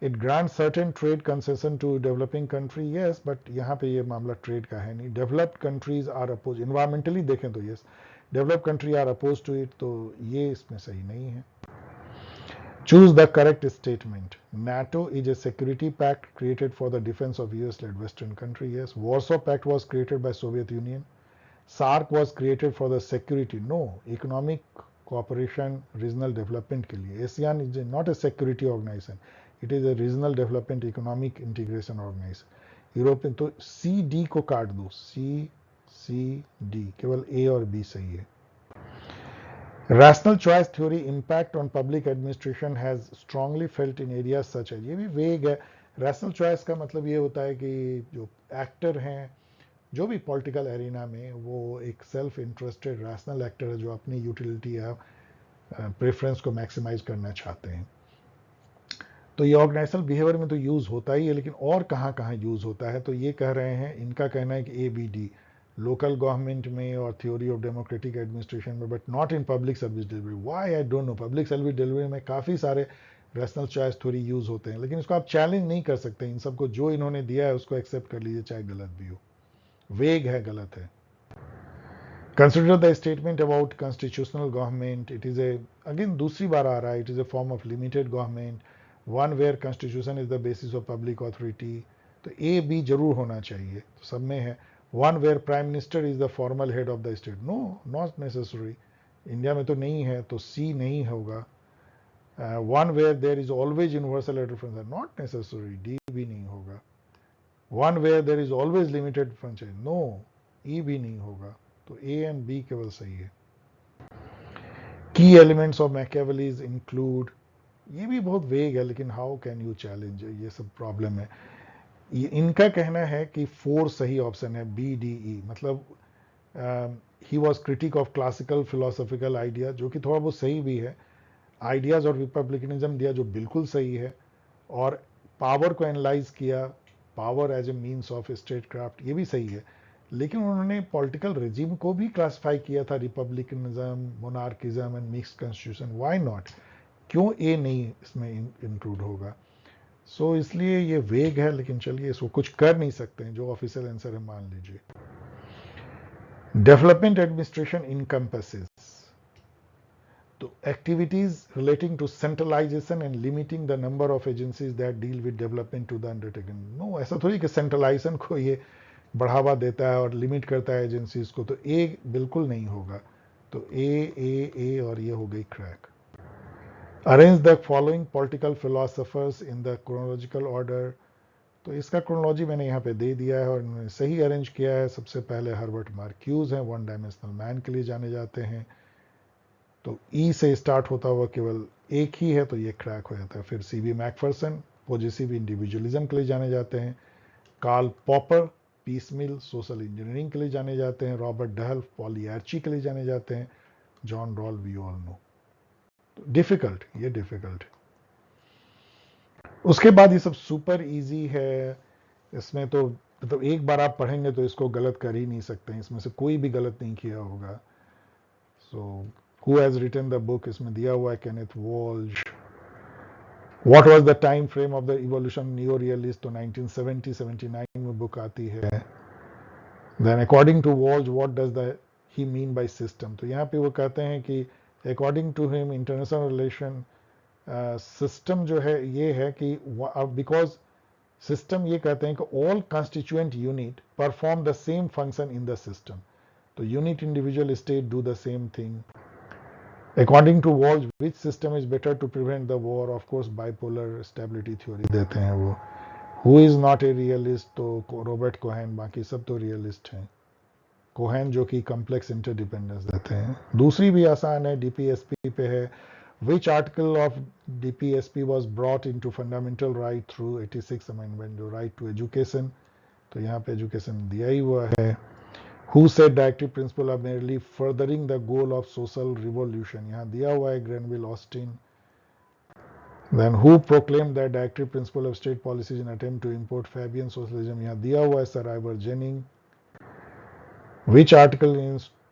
It grants certain trade concession to developing country, yes, but यहाँ पे ये मामला ट्रेड का है नहीं। Developed countries are opposed, environmentally देखें तो yes, developed country are opposed to it, तो ये इसमें सही नहीं है। Choose the correct statement. NATO is a security pact created for the defense of US-led Western country, yes. Warsaw Pact was created by Soviet Union. SARC was created for the security, no, economic cooperation, regional development के लिए। ASEAN is not a security organization. It is a regional development economic integration organisation. European, तो C D को काट दो, C D, केवल ए और B सही है। Rational choice theory impact on public administration has strongly felt in area such है, ये भी वेग है। रैशनल चॉइस का मतलब ये होता है कि जो एक्टर हैं जो भी पॉलिटिकल एरिना में, वो एक सेल्फ इंटरेस्टेड रैशनल एक्टर है जो अपनी यूटिलिटी या प्रेफरेंस को मैक्सिमाइज करना चाहते हैं। तो ये ऑर्गेनाइजेशनल बिहेवियर में तो यूज होता ही है, लेकिन और कहाँ कहाँ यूज होता है? तो ये कह रहे हैं, इनका कहना है कि ABD, लोकल गवर्नमेंट में और थ्योरी ऑफ डेमोक्रेटिक एडमिनिस्ट्रेशन में, but not in public service delivery. Why I don't no. Public service delivery में काफ़ी सारे रैशनल चॉइस थ्योरी यूज होते हैं, लेकिन इसको आप चैलेंज नहीं कर सकते। इन सबको जो इन्होंने दिया है उसको एक्सेप्ट कर लीजिए, चाहे गलत भी हो। वेग है, गलत है। Consider the statement about constitutional government. It is a, again दूसरी बार आ रहा है, it is a form of limited government, one where constitution is the basis of public authority. तो A B जरूर होना चाहिए, तो सब में है। One where prime minister is the formal head of the state. No, not necessary. India में तो नहीं है, तो C नहीं होगा। One where there is always universal reference, not necessary. D भी नहीं होगा। One where there is always limited franchise. No, E भी नहीं होगा। तो A एंड B केवल सही है। की एलिमेंट्स ऑफ मैकियावेलीज इंक्लूड, ये भी बहुत वेग है, लेकिन हाउ कैन यू चैलेंज, ये सब प्रॉब्लम है। इनका कहना है कि 4 सही ऑप्शन है, BDE, मतलब he was critic of classical philosophical idea, जो कि थोड़ा बहुत सही भी है। आइडियाज और रिपब्लिकनिज्म दिया, जो बिल्कुल सही है। और पावर को एनालाइज किया, power as a means of statecraft, ये भी सही है। लेकिन उन्होंने पॉलिटिकल रेजिम को भी क्लासिफाई किया था, republicanism, monarchism and mixed constitution. Why not, क्यों ए नहीं इसमें इंक्लूड होगा? सो इसलिए ये वेग है, लेकिन चलिए इसको कुछ कर नहीं सकते हैं, जो ऑफिशियल आंसर है मान लीजिए। डेवलपमेंट एडमिनिस्ट्रेशन इनकम्पसेस, तो activities relating to centralisation and limiting the number of agencies that deal with development to the undertaking. No, ऐसा थोड़ी कि सेंट्रलाइजेशन को ये बढ़ावा देता है और लिमिट करता है एजेंसीज को, तो ए बिल्कुल नहीं होगा। तो ए और ये हो गई crack. Arrange the following political philosophers in the chronological order. तो इसका क्रोनोलॉजी मैंने यहाँ पे दे दिया है और इन्होंने सही अरेंज किया है। सबसे पहले हर्बर्ट मार्क्यूज हैं, वन डायमेंशनल मैन के लिए जाने जाते हैं। तो ई से स्टार्ट होता हुआ केवल एक ही है, तो ये क्रैक हो जाता है। फिर सीबी मैकफर्सन पॉजिटिव इंडिविजुअलिज्म के लिए जाने जाते हैं। कार्ल पॉपर पीस मिल सोशल इंजीनियरिंग के लिए जाने जाते हैं। रॉबर्ट डहल पॉलीआर्ची के लिए जाने जाते हैं। John Rawls we all know. Difficult, ये डिफिकल्ट है। उसके बाद ये सब सुपर इजी है। इसमें तो मतलब एक बार आप पढ़ेंगे तो इसको गलत कर ही नहीं सकते हैं, इसमें से कोई भी गलत नहीं किया होगा। So who has written the book, इसमें दिया हुआ है Kenneth Waltz. What was the time frame of the evolution neo realist, तो 1970-79 में बुक आती है। Then according to Waltz what does the he mean by system, तो यहाँ पे वो कहते हैं कि according to him international relation system जो है ये है कि बिकॉज सिस्टम ये कहते हैं कि all constituent unit perform the same function in the system, तो unit individual state do the same thing. According to Walsh which system is better to prevent the war, of course bipolar stability theory देते हैं वो। Who is not a realist, तो Robert Keohane, बाकी सब तो realist हैं। Cohen जो कि कॉम्प्लेक्स इंटरडिपेंडेंस देते हैं। दूसरी भी आसान है, डीपीएसपी पे है। Which article of DPSP was brought into fundamental right through 86 amendment, जो right to education, तो यहाँ पे education दिया ही हुआ है। Who said directive principle are merely furthering the goal of social revolution, यहाँ दिया हुआ है Grenville Austin। Then who proclaimed that directive principle of state policies in attempt to import Fabian socialism, यहाँ दिया हुआ है Sir Ivor Jennings। Which article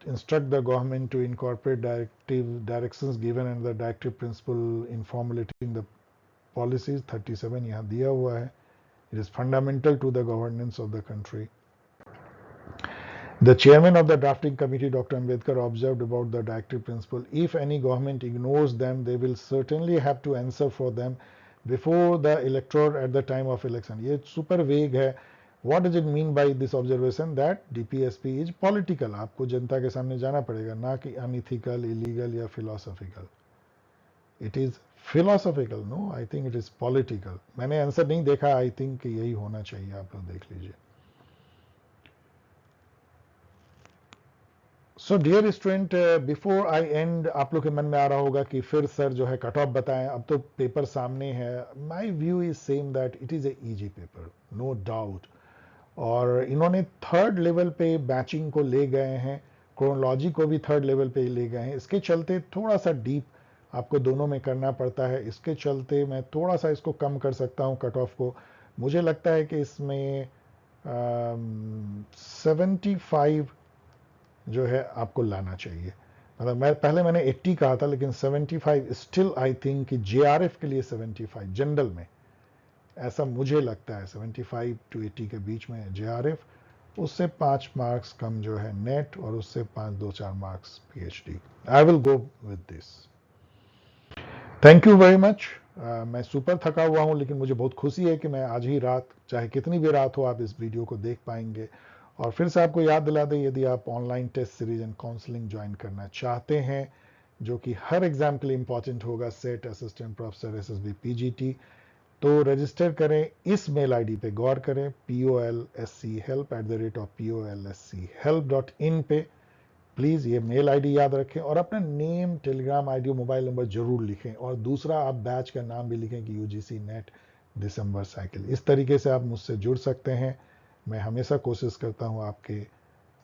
instruct the government to incorporate directions given and the directive principle in formulating the policies, 37 यहाँ दिया हुआ है। It is fundamental to the governance of the country. The chairman of the drafting committee, Dr. Ambedkar, observed about the directive principle, if any government ignores them, they will certainly have to answer for them before the electorate at the time of election. ये super vague है। What does it mean by this observation? That DPSP is political. आपको जनता के सामने जाना पड़ेगा, ना कि unethical, illegal या philosophical. It is philosophical, no? I think it is political. मैंने आंसर नहीं देखा, I think कि यही होना चाहिए, आप लोग देख लीजिए। So dear student, before I end, आप लोग के मन में आ रहा होगा कि फिर सर जो है कट ऑफ बताएं, अब तो पेपर सामने है। My view is same that it is a easy paper, no doubt. और इन्होंने थर्ड लेवल पे बैचिंग को ले गए हैं, क्रोनोलॉजी को भी थर्ड लेवल पे ले गए हैं। इसके चलते थोड़ा सा डीप आपको दोनों में करना पड़ता है। इसके चलते मैं थोड़ा सा इसको कम कर सकता हूँ कट ऑफ को। मुझे लगता है कि इसमें 75 जो है आपको लाना चाहिए। मतलब मैंने 80 कहा था, लेकिन 75 स्टिल आई थिंक कि जेआरएफ के लिए 75 जनरल में, ऐसा मुझे लगता है 75 to 80 के बीच में जेआरएफ, उससे 5 मार्क्स कम जो है नेट, और उससे 5-2-4 marks PhD. I will go with this. Thank you very much. मैं सुपर थका हुआ हूं, लेकिन मुझे बहुत खुशी है कि मैं आज ही रात, चाहे कितनी भी रात हो, आप इस वीडियो को देख पाएंगे। और फिर से आपको याद दिला दें, यदि आप online test series and counselling join करना चाहते हैं, जो कि हर एग्जाम के लिए इंपॉर्टेंट होगा, set, assistant professor, SSB, PGT, तो रजिस्टर करें। इस मेल आईडी पे गौर करें, polschelp@polschelp.in पे। प्लीज़ ये मेल आईडी याद रखें और अपना name, Telegram ID, mobile number जरूर लिखें। और दूसरा, आप बैच का नाम भी लिखें कि यूजीसी नेट दिसंबर साइकिल। इस तरीके से आप मुझसे जुड़ सकते हैं। मैं हमेशा कोशिश करता हूं आपके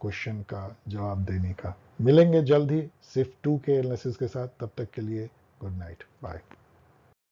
क्वेश्चन का जवाब देने का। मिलेंगे जल्द ही सिर्फ 2 के एनालिसिस के साथ। तब तक के लिए गुड नाइट, बाय।